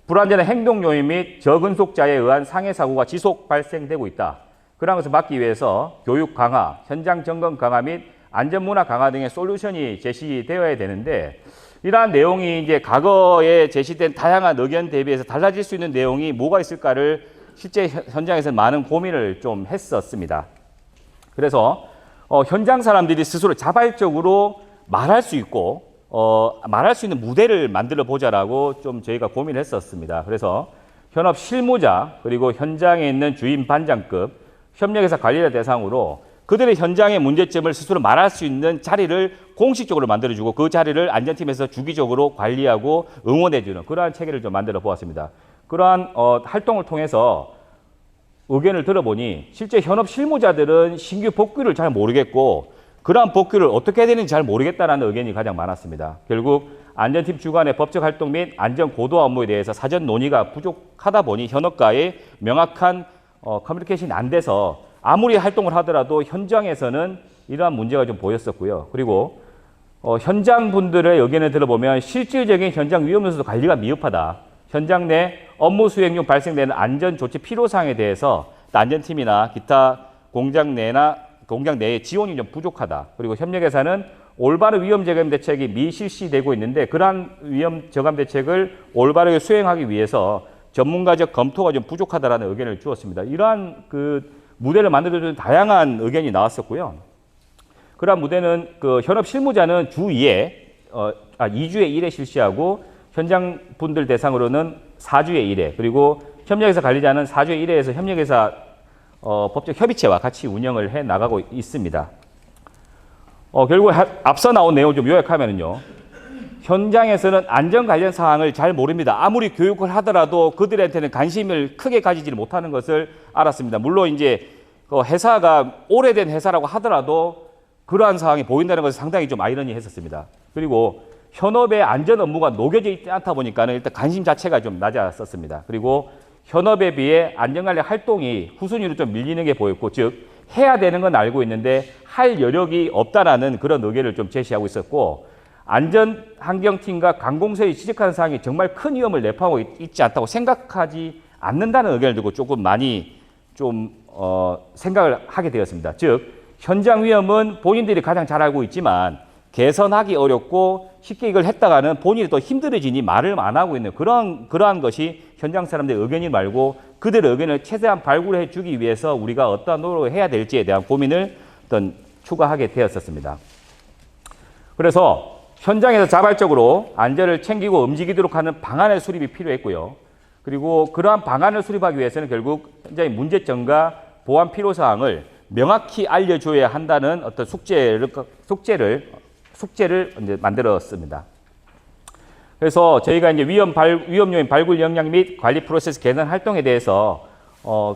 불안전한 행동 요인 및 저근속자에 의한 상해 사고가 지속 발생되고 있다. 그러한 것을 막기 위해서 교육 강화, 현장 점검 강화 및 안전 문화 강화 등의 솔루션이 제시되어야 되는데 이러한 내용이 이제 과거에 제시된 다양한 의견 대비해서 달라질 수 있는 내용이 뭐가 있을까를 실제 현장에서 많은 고민을 좀 했었습니다. 그래서 현장 사람들이 스스로 자발적으로 말할 수 있고 말할 수 있는 무대를 만들어 보자라고 좀 저희가 고민을 했었습니다. 그래서 현업 실무자 그리고 현장에 있는 주임 반장급 협력회사 관리자 대상으로 그들의 현장의 문제점을 스스로 말할 수 있는 자리를 공식적으로 만들어주고 그 자리를 안전팀에서 주기적으로 관리하고 응원해주는 그러한 체계를 좀 만들어 보았습니다. 그러한 활동을 통해서 의견을 들어보니 실제 현업 실무자들은 신규 복귀를 잘 모르겠고 그러한 복귀를 어떻게 해야 되는지 잘 모르겠다는 의견이 가장 많았습니다. 결국 안전팀 주관의 법적 활동 및 안전 고도화 업무에 대해서 사전 논의가 부족하다 보니 현업과의 명확한 커뮤니케이션이 안 돼서 아무리 활동을 하더라도 현장에서는 이러한 문제가 좀 보였었고요. 그리고 현장 분들의 의견을 들어보면 실질적인 현장 위험 요소 관리가 미흡하다. 현장 내 업무 수행 중 발생되는 안전 조치 필요사항에 대해서 안전팀이나 기타 공장 내의 지원이 좀 부족하다. 그리고 협력회사는 올바른 위험 저감 대책이 미실시되고 있는데 그러한 위험 저감 대책을 올바르게 수행하기 위해서 전문가적 검토가 좀 부족하다라는 의견을 주었습니다. 이러한 그 무대를 만들어주는 다양한 의견이 나왔었고요. 그러한 무대는 그 현업 실무자는 주 2회, 2주에 1회 실시하고 현장 분들 대상으로는 4주에 1회, 그리고 협력회사 관리자는 4주에 1회에서 협력회사 법적 협의체와 같이 운영을 해 나가고 있습니다. 결국 앞서 나온 내용을 좀 요약하면요. 현장에서는 안전 관련 사항을 잘 모릅니다. 아무리 교육을 하더라도 그들한테는 관심을 크게 가지지 못하는 것을 알았습니다. 물론 이제 회사가 오래된 회사라고 하더라도 그러한 사항이 보인다는 것은 상당히 좀 아이러니했었습니다. 그리고 현업의 안전 업무가 녹여져 있지 않다 보니까는 일단 관심 자체가 좀 낮았었습니다. 그리고 현업에 비해 안전관리 활동이 후순위로 좀 밀리는 게 보였고, 즉 해야 되는 건 알고 있는데 할 여력이 없다라는 그런 의견을 좀 제시하고 있었고, 안전환경팀과 관공서에 지적하는 사항이 정말 큰 위험을 내포하고 있지 않다고 생각하지 않는다는 의견을 두고 조금 많이 좀 생각을 하게 되었습니다. 즉 현장 위험은 본인들이 가장 잘 알고 있지만 개선하기 어렵고 쉽게 이걸 했다가는 본인이 또 힘들어지니 말을 안 하고 있는 그러한 것이 현장 사람들의 의견이 말고 그들의 의견을 최대한 발굴해 주기 위해서 우리가 어떠한 노력을 해야 될지에 대한 고민을 추가하게 되었었습니다. 그래서 현장에서 자발적으로 안전을 챙기고 움직이도록 하는 방안의 수립이 필요했고요. 그리고 그러한 방안을 수립하기 위해서는 결국 현장의 문제점과 보완 필요사항을 명확히 알려줘야 한다는 어떤 숙제를 이제 만들었습니다. 그래서 저희가 이제 위험 요인 발굴 역량 및 관리 프로세스 개선 활동에 대해서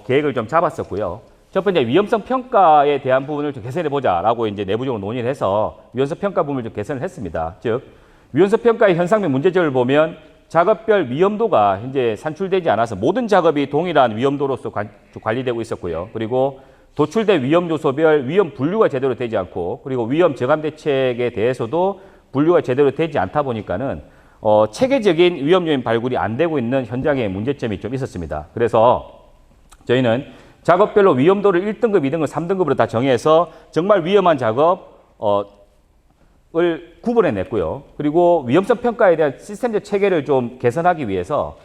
계획을 좀 잡았었고요. 첫 번째 위험성 평가에 대한 부분을 좀 개선해 보자라고 이제 내부적으로 논의를 해서 위험성 평가 부분을 좀 개선을 했습니다. 즉 위험성 평가의 현상 및 문제점을 보면 작업별 위험도가 현재 산출되지 않아서 모든 작업이 동일한 위험도로서 관리되고 있었고요. 그리고 도출된 위험 요소별 위험 분류가 제대로 되지 않고, 그리고 위험 저감 대책에 대해서도 분류가 제대로 되지 않다 보니까는 체계적인 위험 요인 발굴이 안 되고 있는 현장의 문제점이 좀 있었습니다. 그래서 저희는 작업별로 위험도를 1등급, 2등급, 3등급으로 다 정해서 정말 위험한 작업을 구분해 냈고요. 그리고 위험성 평가에 대한 시스템적 체계를 좀 개선하기 위해서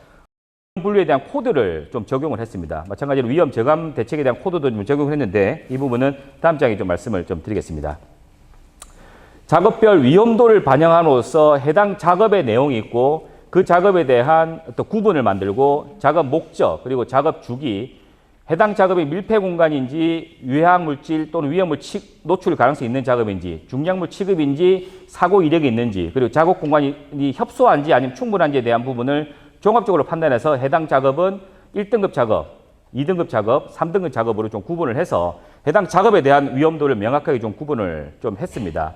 분류에 대한 코드를 좀 적용을 했습니다. 마찬가지로 위험 저감 대책에 대한 코드도 좀 적용을 했는데 이 부분은 다음 장에 좀 말씀을 좀 드리겠습니다. 작업별 위험도를 반영함으로써 해당 작업의 내용이 있고 그 작업에 대한 어떤 구분을 만들고 작업 목적 그리고 작업 주기, 해당 작업이 밀폐 공간인지 유해학 물질 또는 위험물 노출 가능성이 있는 작업인지 중량물 취급인지 사고 이력이 있는지 그리고 작업 공간이 협소한지 아니면 충분한지에 대한 부분을 종합적으로 판단해서 해당 작업은 1등급 작업, 2등급 작업, 3등급 작업으로 좀 구분을 해서 해당 작업에 대한 위험도를 명확하게 좀 구분을 좀 했습니다.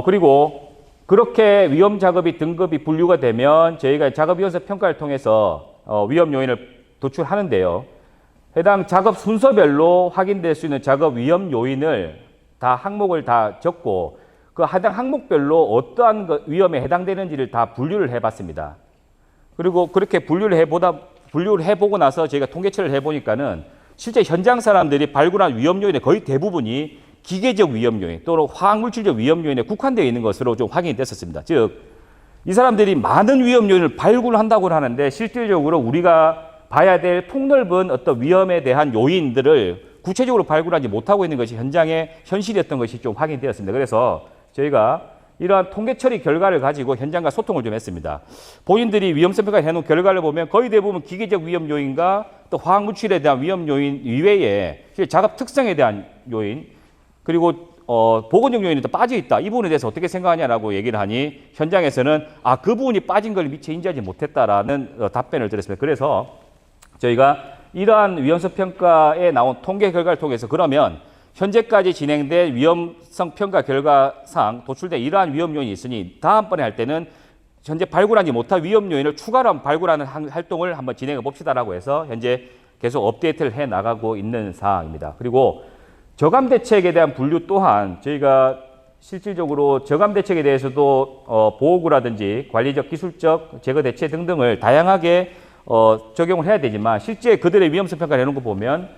그리고 그렇게 위험 작업이 등급이 분류가 되면 저희가 작업위원서 평가를 통해서 위험 요인을 도출하는데요. 해당 작업 순서별로 확인될 수 있는 작업 위험 요인을 다 항목을 다 적고 그 해당 항목별로 어떠한 위험에 해당되는지를 다 분류를 해봤습니다. 그리고 그렇게 분류를 해보고 나서 저희가 통계치를 해보니까는 실제 현장 사람들이 발굴한 위험 요인의 거의 대부분이 기계적 위험 요인 또는 화학물질적 위험 요인에 국한되어 있는 것으로 좀 확인이 됐었습니다. 즉, 이 사람들이 많은 위험 요인을 발굴한다고 하는데 실질적으로 우리가 봐야 될 폭넓은 어떤 위험에 대한 요인들을 구체적으로 발굴하지 못하고 있는 것이 현장의 현실이었던 것이 좀 확인되었습니다. 그래서 저희가 이러한 통계 처리 결과를 가지고 현장과 소통을 좀 했습니다. 본인들이 위험성 평가 해놓은 결과를 보면 거의 대부분 기계적 위험 요인과 또 화학물질에 대한 위험 요인 이외에 작업 특성에 대한 요인 그리고 보건적 요인이 또 빠져 있다. 이 부분에 대해서 어떻게 생각하냐라고 얘기를 하니 현장에서는 그 부분이 빠진 걸 미처 인지하지 못했다라는 답변을 드렸습니다. 그래서 저희가 이러한 위험성 평가에 나온 통계 결과를 통해서 그러면 현재까지 진행된 위험성 평가 결과상 도출된 이러한 위험 요인이 있으니 다음번에 할 때는 현재 발굴하지 못한 위험 요인을 추가로 발굴하는 활동을 한번 진행해 봅시다라고 해서 현재 계속 업데이트를 해 나가고 있는 사항입니다. 그리고 저감 대책에 대한 분류 또한 저희가 실질적으로 저감 대책에 대해서도 보호구라든지 관리적, 기술적 제거 대책 등등을 다양하게 적용을 해야 되지만 실제 그들의 위험성 평가를 해놓은 거 보면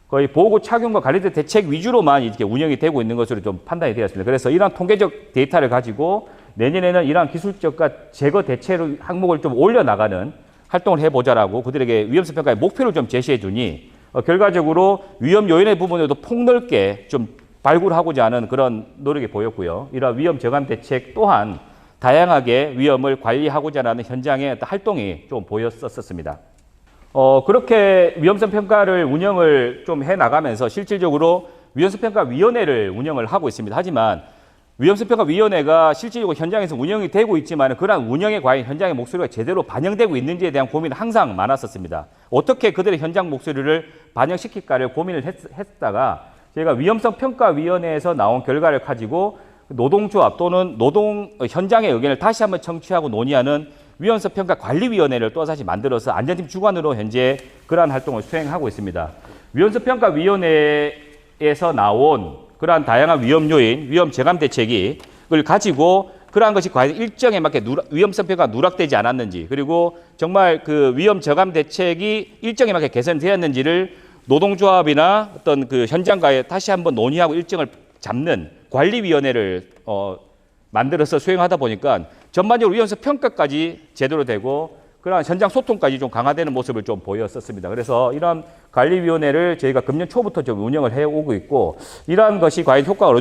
거의 보호구 착용과 관리적 대책 위주로만 이렇게 운영이 되고 있는 것으로 좀 판단이 되었습니다. 그래서 이러한 통계적 데이터를 가지고 내년에는 이러한 기술적과 제거 대책 항목을 좀 올려나가는 활동을 해보자라고 그들에게 위험성 평가의 목표를 좀 제시해 두니 결과적으로 위험 요인의 부분에도 폭넓게 좀 발굴하고자 하는 그런 노력이 보였고요. 이러한 위험 저감 대책 또한 다양하게 위험을 관리하고자 하는 현장의 어떤 활동이 좀 보였었습니다. 그렇게 위험성 평가를 운영을 좀 해 나가면서 실질적으로 위험성 평가 위원회를 운영을 하고 있습니다. 하지만 위험성 평가 위원회가 실질적으로 현장에서 운영이 되고 있지만 그러한 운영에 과연 현장의 목소리가 제대로 반영되고 있는지에 대한 고민은 항상 많았었습니다. 어떻게 그들의 현장 목소리를 반영시킬까를 고민을 했다가 저희가 위험성 평가 위원회에서 나온 결과를 가지고 노동조합 또는 노동 현장의 의견을 다시 한번 청취하고 논의하는 위험성 평가 관리위원회를 또 다시 만들어서 안전팀 주관으로 현재 그러한 활동을 수행하고 있습니다. 위험성 평가 위원회에서 나온 그러한 다양한 위험 요인, 위험 저감 대책을 가지고 그러한 것이 과연 일정에 맞게 위험성 평가가 누락되지 않았는지 그리고 정말 그 위험 저감 대책이 일정에 맞게 개선되었는지를 노동조합이나 어떤 그 현장과에 다시 한번 논의하고 일정을 잡는 관리위원회를 만들어서 수행하다 보니까 전반적으로 위험성 평가까지 제대로 되고 그러한 현장 소통까지 좀 강화되는 모습을 좀 보였었습니다. 그래서 이러한 관리위원회를 저희가 금년 초부터 좀 운영을 해오고 있고 이러한 것이 과연 효과가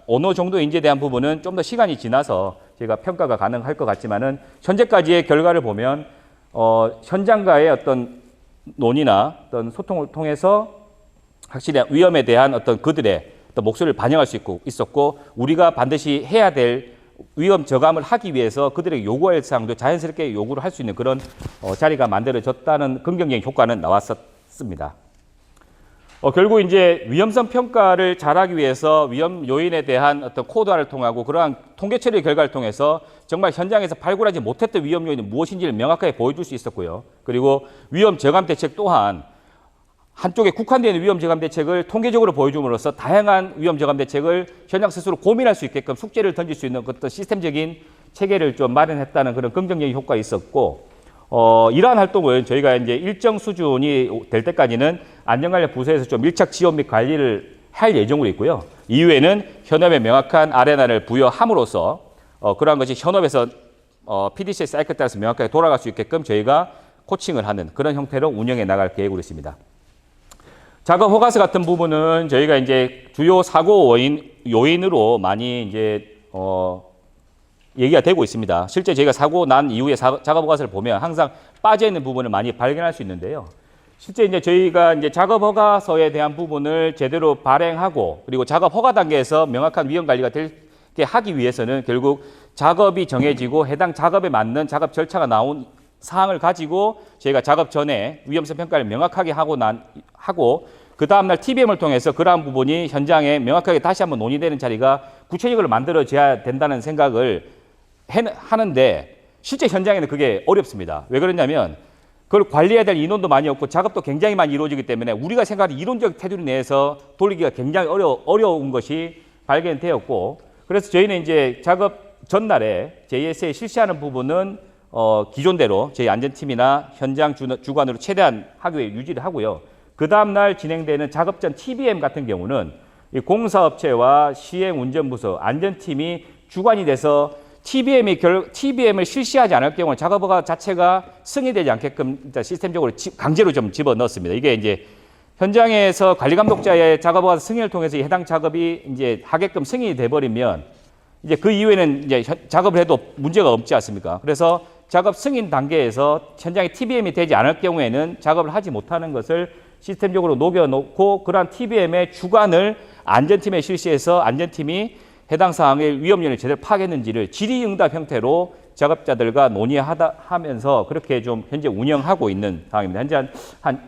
어느 정도인지에 대한 부분은 좀 더 시간이 지나서 저희가 평가가 가능할 것 같지만은 현재까지의 결과를 보면 현장과의 어떤 논의나 어떤 소통을 통해서 확실히 위험에 대한 어떤 그들의 어떤 목소리를 반영할 수 있었고 우리가 반드시 해야 될 위험 저감을 하기 위해서 그들에게 요구할 사항도 자연스럽게 요구를 할 수 있는 그런 자리가 만들어졌다는 긍정적인 효과는 나왔었습니다. 결국 이제 위험성 평가를 잘하기 위해서 위험 요인에 대한 어떤 코드화를 통하고 그러한 통계 처리 결과를 통해서 정말 현장에서 발굴하지 못했던 위험 요인이 무엇인지를 명확하게 보여줄 수 있었고요. 그리고 위험 저감 대책 또한 한쪽에 국한되어 있는 위험 저감 대책을 통계적으로 보여줌으로써 다양한 위험 저감 대책을 현장 스스로 고민할 수 있게끔 숙제를 던질 수 있는 어떤 시스템적인 체계를 좀 마련했다는 그런 긍정적인 효과가 있었고, 이러한 활동은 저희가 이제 일정 수준이 될 때까지는 안전관련 부서에서 좀 밀착 지원 및 관리를 할 예정으로 있고요. 이후에는 현업에 명확한 아레나를 부여함으로써 그러한 것이 현업에서 PDCA 사이클 따라서 명확하게 돌아갈 수 있게끔 저희가 코칭을 하는 그런 형태로 운영해 나갈 계획으로 있습니다. 작업 허가서 같은 부분은 저희가 이제 주요 사고 요인으로 많이 이제 얘기가 되고 있습니다. 실제 저희가 사고 난 이후에 작업 허가서를 보면 항상 빠져 있는 부분을 많이 발견할 수 있는데요. 실제 이제 저희가 이제 작업 허가서에 대한 부분을 제대로 발행하고 그리고 작업 허가 단계에서 명확한 위험 관리가 되게 하기 위해서는 결국 작업이 정해지고 해당 작업에 맞는 작업 절차가 나온 사항을 가지고 저희가 작업 전에 위험성 평가를 명확하게 하고 그 다음날 TBM을 통해서 그러한 부분이 현장에 명확하게 다시 한번 논의되는 자리가 구체적으로 만들어져야 된다는 생각을 하는데 실제 현장에는 그게 어렵습니다. 왜 그러냐면 그걸 관리해야 될 인원도 많이 없고 작업도 굉장히 많이 이루어지기 때문에 우리가 생각하는 이론적 테두리 내에서 돌리기가 굉장히 어려운 것이 발견되었고 그래서 저희는 이제 작업 전날에 JSA 실시하는 부분은 기존대로 저희 안전팀이나 현장 주관으로 최대한 하기 위해 유지를 하고요. 그 다음날 진행되는 작업 전 TBM 같은 경우는 이 공사업체와 시행운전부서 안전팀이 주관이 돼서 TBM을 실시하지 않을 경우는 작업허가 자체가 승인되지 않게끔 일단 시스템적으로 강제로 좀 집어넣습니다. 이게 이제 현장에서 관리감독자의 작업허가 승인을 통해서 해당 작업이 이제 하게끔 승인이 돼버리면 이제 그 이후에는 이제 작업을 해도 문제가 없지 않습니까? 그래서 작업 승인 단계에서 현장에 TBM이 되지 않을 경우에는 작업을 하지 못하는 것을 시스템적으로 녹여놓고 그러한 TBM의 주관을 안전팀에 실시해서 안전팀이 해당 사항의 위험 요인을 제대로 파악했는지를 질의응답 형태로 작업자들과 논의하면서 그렇게 좀 현재 운영하고 있는 상황입니다. 현재 한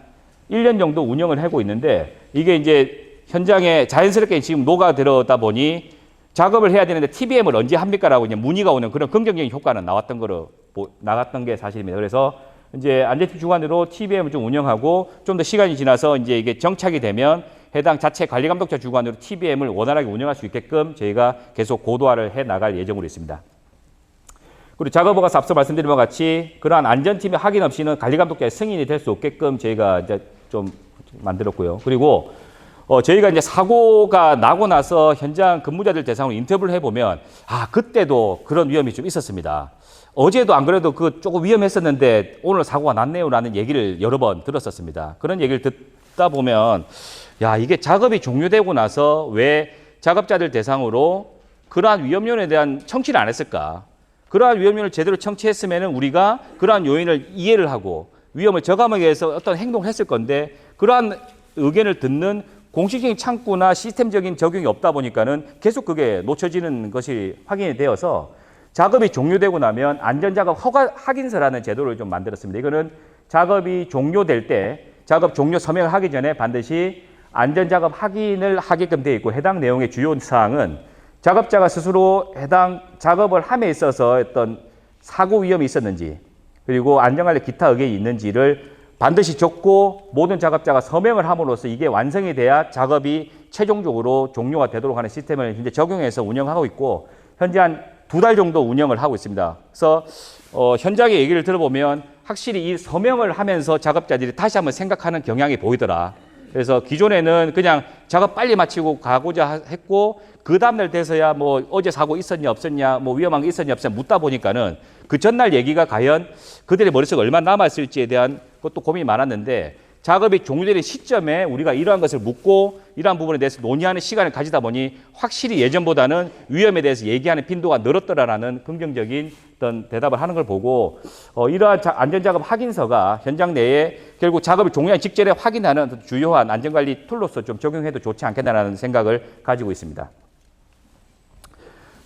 1년 정도 운영을 하고 있는데 이게 이제 현장에 자연스럽게 지금 녹아들어다 보니 작업을 해야 되는데 TBM을 언제 합니까? 라고 이제 문의가 오는 그런 긍정적인 효과는 나왔던 게 사실입니다. 그래서 이제 안전팀 주관으로 TBM을 좀 운영하고 좀 더 시간이 지나서 이제 이게 정착이 되면 해당 자체 관리감독자 주관으로 TBM을 원활하게 운영할 수 있게끔 저희가 계속 고도화를 해 나갈 예정으로 있습니다. 그리고 작업허가서 앞서 말씀드린 바와 같이 그러한 안전팀의 확인 없이는 관리감독자의 승인이 될 수 없게끔 저희가 이제 좀 만들었고요. 그리고 저희가 이제 사고가 나고 나서 현장 근무자들 대상으로 인터뷰를 해보면 그때도 그런 위험이 좀 있었습니다. 어제도 안 그래도 그 조금 위험했었는데 오늘 사고가 났네요라는 얘기를 여러 번 들었었습니다. 그런 얘기를 듣다 보면 이게 작업이 종료되고 나서 왜 작업자들 대상으로 그러한 위험 요인에 대한 청취를 안 했을까? 그러한 위험 요인을 제대로 청취했으면 우리가 그러한 요인을 이해를 하고 위험을 저감하기 위해서 어떤 행동을 했을 건데 그러한 의견을 듣는 공식적인 창구나 시스템적인 적용이 없다 보니까는 계속 그게 놓쳐지는 것이 확인이 되어서 작업이 종료되고 나면 안전작업 허가 확인서라는 제도를 좀 만들었습니다. 이거는 작업이 종료될 때 작업 종료 서명을 하기 전에 반드시 안전작업 확인을 하게끔 되어 있고 해당 내용의 주요 사항은 작업자가 스스로 해당 작업을 함에 있어서 어떤 사고 위험이 있었는지 그리고 안전관리 기타 의견이 있는지를 반드시 적고 모든 작업자가 서명을 함으로써 이게 완성이 돼야 작업이 최종적으로 종료가 되도록 하는 시스템을 현재 적용해서 운영하고 있고 현재 한 2달 정도 운영을 하고 있습니다. 그래서 현장의 얘기를 들어보면 확실히 이 서명을 하면서 작업자들이 다시 한번 생각하는 경향이 보이더라. 그래서 기존에는 그냥 작업 빨리 마치고 가고자 했고 그 다음날 돼서야 뭐 어제 사고 있었냐 없었냐 뭐 위험한 게 있었냐 없었냐 묻다 보니까는 그 전날 얘기가 과연 그들의 머릿속에 얼마나 남아있을지에 대한 것도 고민이 많았는데 작업이 종료되는 시점에 우리가 이러한 것을 묻고 이러한 부분에 대해서 논의하는 시간을 가지다 보니 확실히 예전보다는 위험에 대해서 얘기하는 빈도가 늘었더라라는 긍정적인 어떤 대답을 하는 걸 보고 이러한 안전작업 확인서가 현장 내에 결국 작업을 종료한 직전에 확인하는 주요한 안전관리 툴로서 좀 적용해도 좋지 않겠다라는 생각을 가지고 있습니다.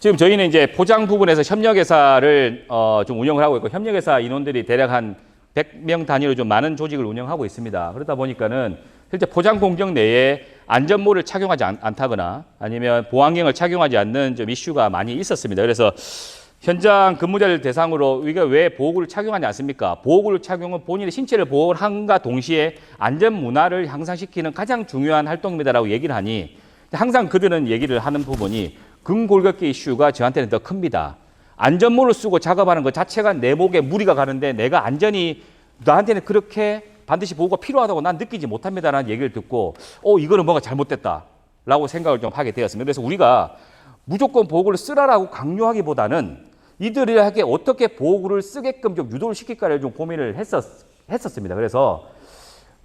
지금 저희는 이제 포장 부분에서 협력회사를 좀 운영을 하고 있고 협력회사 인원들이 대략 한 100명 단위로 좀 많은 조직을 운영하고 있습니다. 그러다 보니까는 실제 포장 공정 내에 안전모를 착용하지 않다거나 아니면 보안경을 착용하지 않는 좀 이슈가 많이 있었습니다. 그래서 현장 근무자들 대상으로 우리가 왜 보호구를 착용하지 않습니까? 보호구를 착용은 본인의 신체를 보호함과 동시에 안전 문화를 향상시키는 가장 중요한 활동입니다라고 얘기를 하니 항상 그들은 얘기를 하는 부분이 근골격계 이슈가 저한테는 더 큽니다. 안전모를 쓰고 작업하는 것 자체가 내 목에 무리가 가는데 내가 안전이 나한테는 그렇게 반드시 보호가 필요하다고 난 느끼지 못합니다라는 얘기를 듣고 이거는 뭔가 잘못됐다라고 생각을 좀 하게 되었습니다. 그래서 우리가 무조건 보호구를 쓰라라고 강요하기보다는 이들에게 어떻게 보호구를 쓰게끔 좀 유도를 시킬까를 좀 고민을 했었습니다. 그래서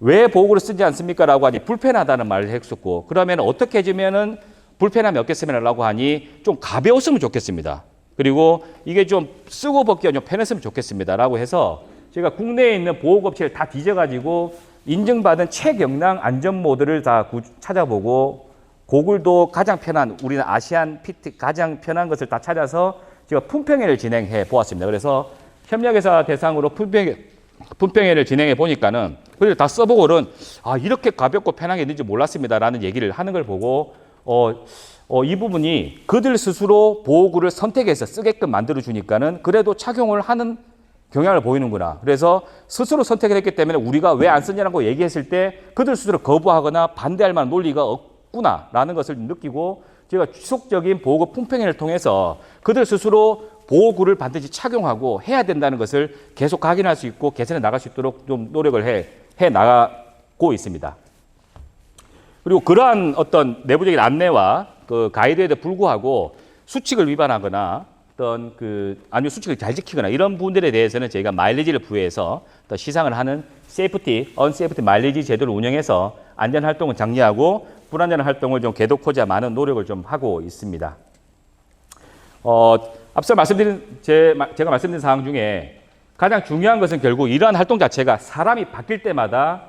왜 보호구를 쓰지 않습니까? 라고 하니 불편하다는 말을 했었고, 그러면 어떻게 해주면은 불편함이 없겠으면 라고 하니 좀 가벼웠으면 좋겠습니다. 그리고 이게 좀 쓰고 벗기가 좀 편했으면 좋겠습니다. 라고 해서 제가 국내에 있는 보호구 업체를 다 뒤져가지고 인증받은 최경량 안전모드를 다 찾아보고 고글도 가장 편한, 우리는 아시안 피트 가장 편한 것을 다 찾아서 제가 품평회를 진행해 보았습니다. 그래서 협력회사 대상으로 품평회를 진행해 보니까는 그들 다 써보고는 이렇게 가볍고 편하게 있는지 몰랐습니다라는 얘기를 하는 걸 보고 이 부분이 그들 스스로 보호구를 선택해서 쓰게끔 만들어 주니까는 그래도 착용을 하는 경향을 보이는구나. 그래서 스스로 선택을 했기 때문에 우리가 왜 안 쓰냐고 얘기했을 때 그들 스스로 거부하거나 반대할 만한 논리가 없구나라는 것을 느끼고 제가 지속적인 보호구 품평회를 통해서 그들 스스로 보호구를 반드시 착용하고 해야 된다는 것을 계속 확인할 수 있고 개선해 나갈 수 있도록 좀 노력을 해 나가고 있습니다. 그리고 그러한 어떤 내부적인 안내와 그 가이드에도 불구하고 수칙을 위반하거나 아니면 수칙을 잘 지키거나 이런 부분들에 대해서는 저희가 마일리지를 부여해서 또 시상을 하는 언세이프티 마일리지 제도를 운영해서 안전 활동을 장려하고 불안전한 활동을 좀 계독하자 많은 노력을 좀 하고 있습니다. 앞서 제가 말씀드린 사항 중에 가장 중요한 것은 결국 이러한 활동 자체가 사람이 바뀔 때마다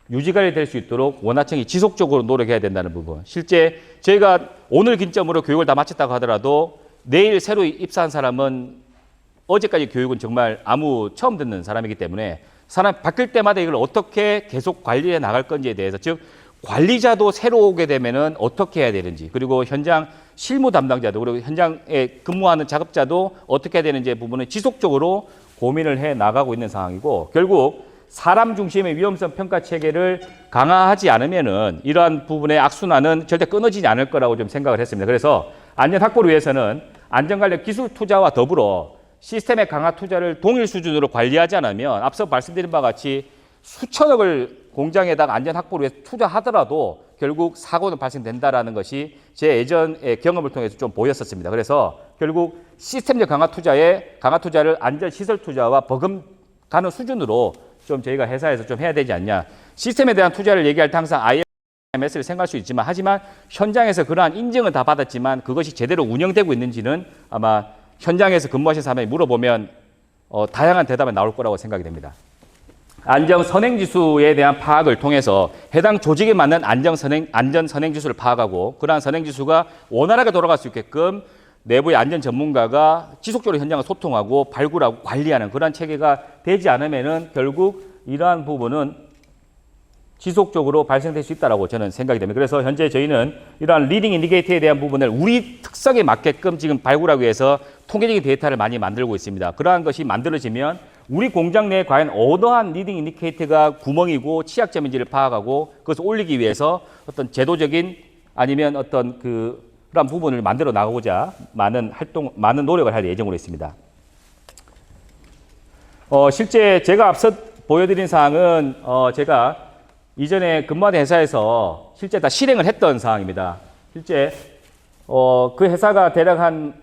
유지관리 될 수 있도록 원화청이 지속적으로 노력해야 된다는 부분. 실제 저희가 오늘 기점으로 교육을 다 마쳤다고 하더라도 내일 새로 입사한 사람은 어제까지 교육은 정말 처음 듣는 사람이기 때문에 사람이 바뀔 때마다 이걸 어떻게 계속 관리해 나갈 건지에 대해서, 즉 관리자도 새로 오게 되면은 어떻게 해야 되는지, 그리고 현장 실무 담당자도 그리고 현장에 근무하는 작업자도 어떻게 해야 되는지의 부분을 지속적으로 고민을 해 나가고 있는 상황이고, 결국 사람 중심의 위험성 평가 체계를 강화하지 않으면은 이러한 부분의 악순환은 절대 끊어지지 않을 거라고 좀 생각을 했습니다. 그래서 안전 확보를 위해서는 안전 관련 기술 투자와 더불어 시스템의 강화 투자를 동일 수준으로 관리하지 않으면 앞서 말씀드린 바와 같이 수천억을 공장에다가 안전 확보를 위해서 투자하더라도 결국 사고는 발생된다라는 것이 제 예전의 경험을 통해서 좀 보였었습니다. 그래서 결국 시스템적 강화 투자를 안전 시설 투자와 버금가는 수준으로 좀 저희가 회사에서 좀 해야 되지 않냐. 시스템에 대한 투자를 얘기할 때 항상 IMS를 생각할 수 있지만, 하지만 현장에서 그러한 인증은 다 받았지만 그것이 제대로 운영되고 있는지는 아마 현장에서 근무하신 사람이 물어보면 다양한 대답이 나올 거라고 생각이 됩니다. 안전 선행지수에 대한 파악을 통해서 해당 조직에 맞는 안전 선행지수를 파악하고 그러한 선행지수가 원활하게 돌아갈 수 있게끔 내부의 안전 전문가가 지속적으로 현장을 소통하고 발굴하고 관리하는 그러한 체계가 되지 않으면은 결국 이러한 부분은 지속적으로 발생될 수 있다고 저는 생각이 됩니다. 그래서 현재 저희는 이러한 리딩 인디케이터에 대한 부분을 우리 특성에 맞게끔 지금 발굴하기 위해서 통계적인 데이터를 많이 만들고 있습니다. 그러한 것이 만들어지면 우리 공장 내에 과연 어떠한 리딩 인디케이터가 구멍이고 취약점인지를 파악하고 그것을 올리기 위해서 어떤 제도적인 아니면 어떤 그런 부분을 만들어 나가고자 많은 노력을 할 예정으로 있습니다. 실제 제가 앞서 보여드린 사항은 제가 이전에 근무하던 회사에서 실제 다 실행을 했던 사항입니다. 실제 그 회사가 대략 한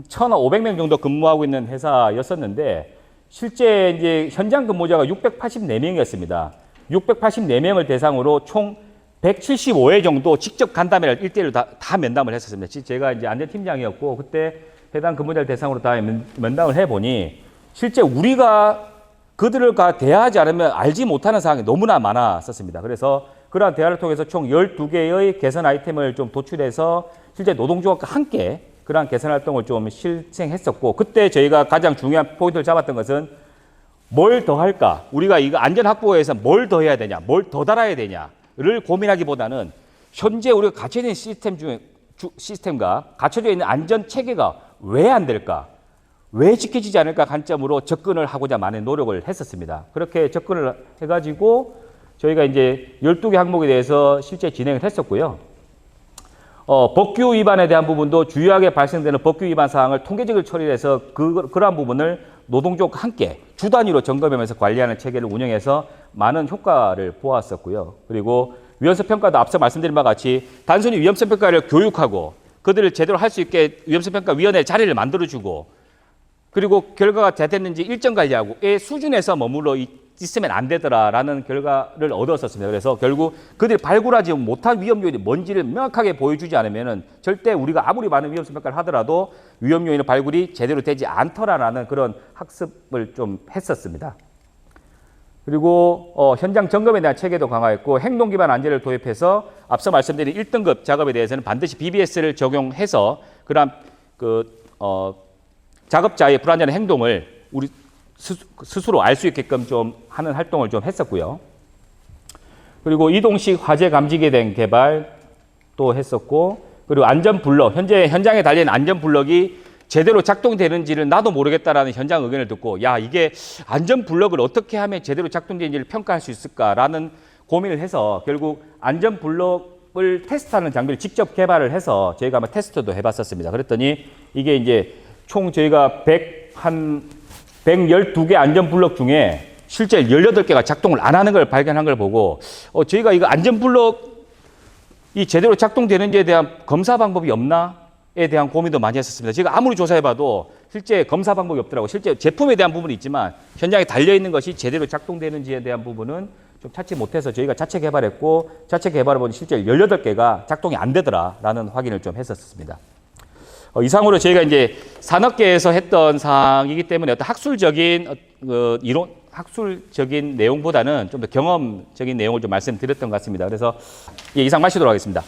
1,500명 정도 근무하고 있는 회사였었는데 실제 이제 현장 근무자가 684명이었습니다. 684명을 대상으로 총 175회 정도 직접 간담회를 1대1로 다 면담을 했었습니다. 제가 이제 안전팀장이었고 그때 해당 근무자를 대상으로 다 면담을 해보니 실제 우리가 그들과 대화하지 않으면 알지 못하는 사항이 너무나 많았었습니다. 그래서 그러한 대화를 통해서 총 12개의 개선 아이템을 좀 도출해서 실제 노동조합과 함께 그러한 개선 활동을 좀 실행했었고, 그때 저희가 가장 중요한 포인트를 잡았던 것은 뭘 더 할까? 우리가 이거 안전 확보에서 뭘 더 해야 되냐? 뭘 더 달아야 되냐를 고민하기보다는 현재 우리가 갖춰져 있는 시스템과 갖춰져 있는 안전 체계가 왜 안 될까? 왜 지켜지지 않을까 관점으로 접근을 하고자 많은 노력을 했었습니다. 그렇게 접근을 해가지고 저희가 이제 12개 항목에 대해서 실제 진행을 했었고요. 법규 위반에 대한 부분도 주요하게 발생되는 법규 위반 사항을 통계적으로 처리해서 그러한 부분을 노동조합과 함께 주 단위로 점검하면서 관리하는 체계를 운영해서 많은 효과를 보았었고요. 그리고 위험성 평가도 앞서 말씀드린 바와 같이 단순히 위험성 평가를 교육하고 그들을 제대로 할 수 있게 위험성평가위원회 자리를 만들어주고 그리고 결과가 잘 됐는지 일정 관리하고의 수준에서 머물러 있으면 안 되더라라는 결과를 얻었었습니다. 그래서 결국 그들이 발굴하지 못한 위험 요인이 뭔지를 명확하게 보여주지 않으면 절대 우리가 아무리 많은 위험성 평가를 하더라도 위험 요인의 발굴이 제대로 되지 않더라라는 그런 학습을 좀 했었습니다. 그리고 현장 점검에 대한 체계도 강화했고 행동 기반 안전을 도입해서 앞서 말씀드린 1등급 작업에 대해서는 반드시 BBS를 적용해서 그런 작업자의 불안전한 행동을 우리 스스로 알 수 있게끔 좀 하는 활동을 좀 했었고요. 그리고 이동식 화재 감지기에 대한 개발도 했었고, 그리고 안전 블럭, 현재 현장에 달린 안전 블럭이 제대로 작동되는지를 나도 모르겠다라는 현장 의견을 듣고, 야, 이게 안전 블럭을 어떻게 하면 제대로 작동되는지를 평가할 수 있을까라는 고민을 해서 결국 안전 블럭을 테스트하는 장비를 직접 개발을 해서 저희가 한번 테스트도 해봤었습니다. 그랬더니 이게 이제 총 저희가 112개 안전 블럭 중에 실제 18개가 작동을 안 하는 걸 발견한 걸 보고 저희가 이거 안전 블럭이 제대로 작동되는지에 대한 검사 방법이 없나에 대한 고민도 많이 했었습니다. 제가 아무리 조사해봐도 실제 검사 방법이 없더라고요. 실제 제품에 대한 부분이 있지만 현장에 달려있는 것이 제대로 작동되는지에 대한 부분은 좀 찾지 못해서 저희가 자체 개발했고 자체 개발을 보니 실제 18개가 작동이 안 되더라라는 확인을 좀 했었습니다. 이상으로 저희가 이제 산업계에서 했던 사항이기 때문에 어떤 학술적인 학술적인 내용보다는 좀 더 경험적인 내용을 좀 말씀드렸던 것 같습니다. 그래서 이상 마치도록 하겠습니다.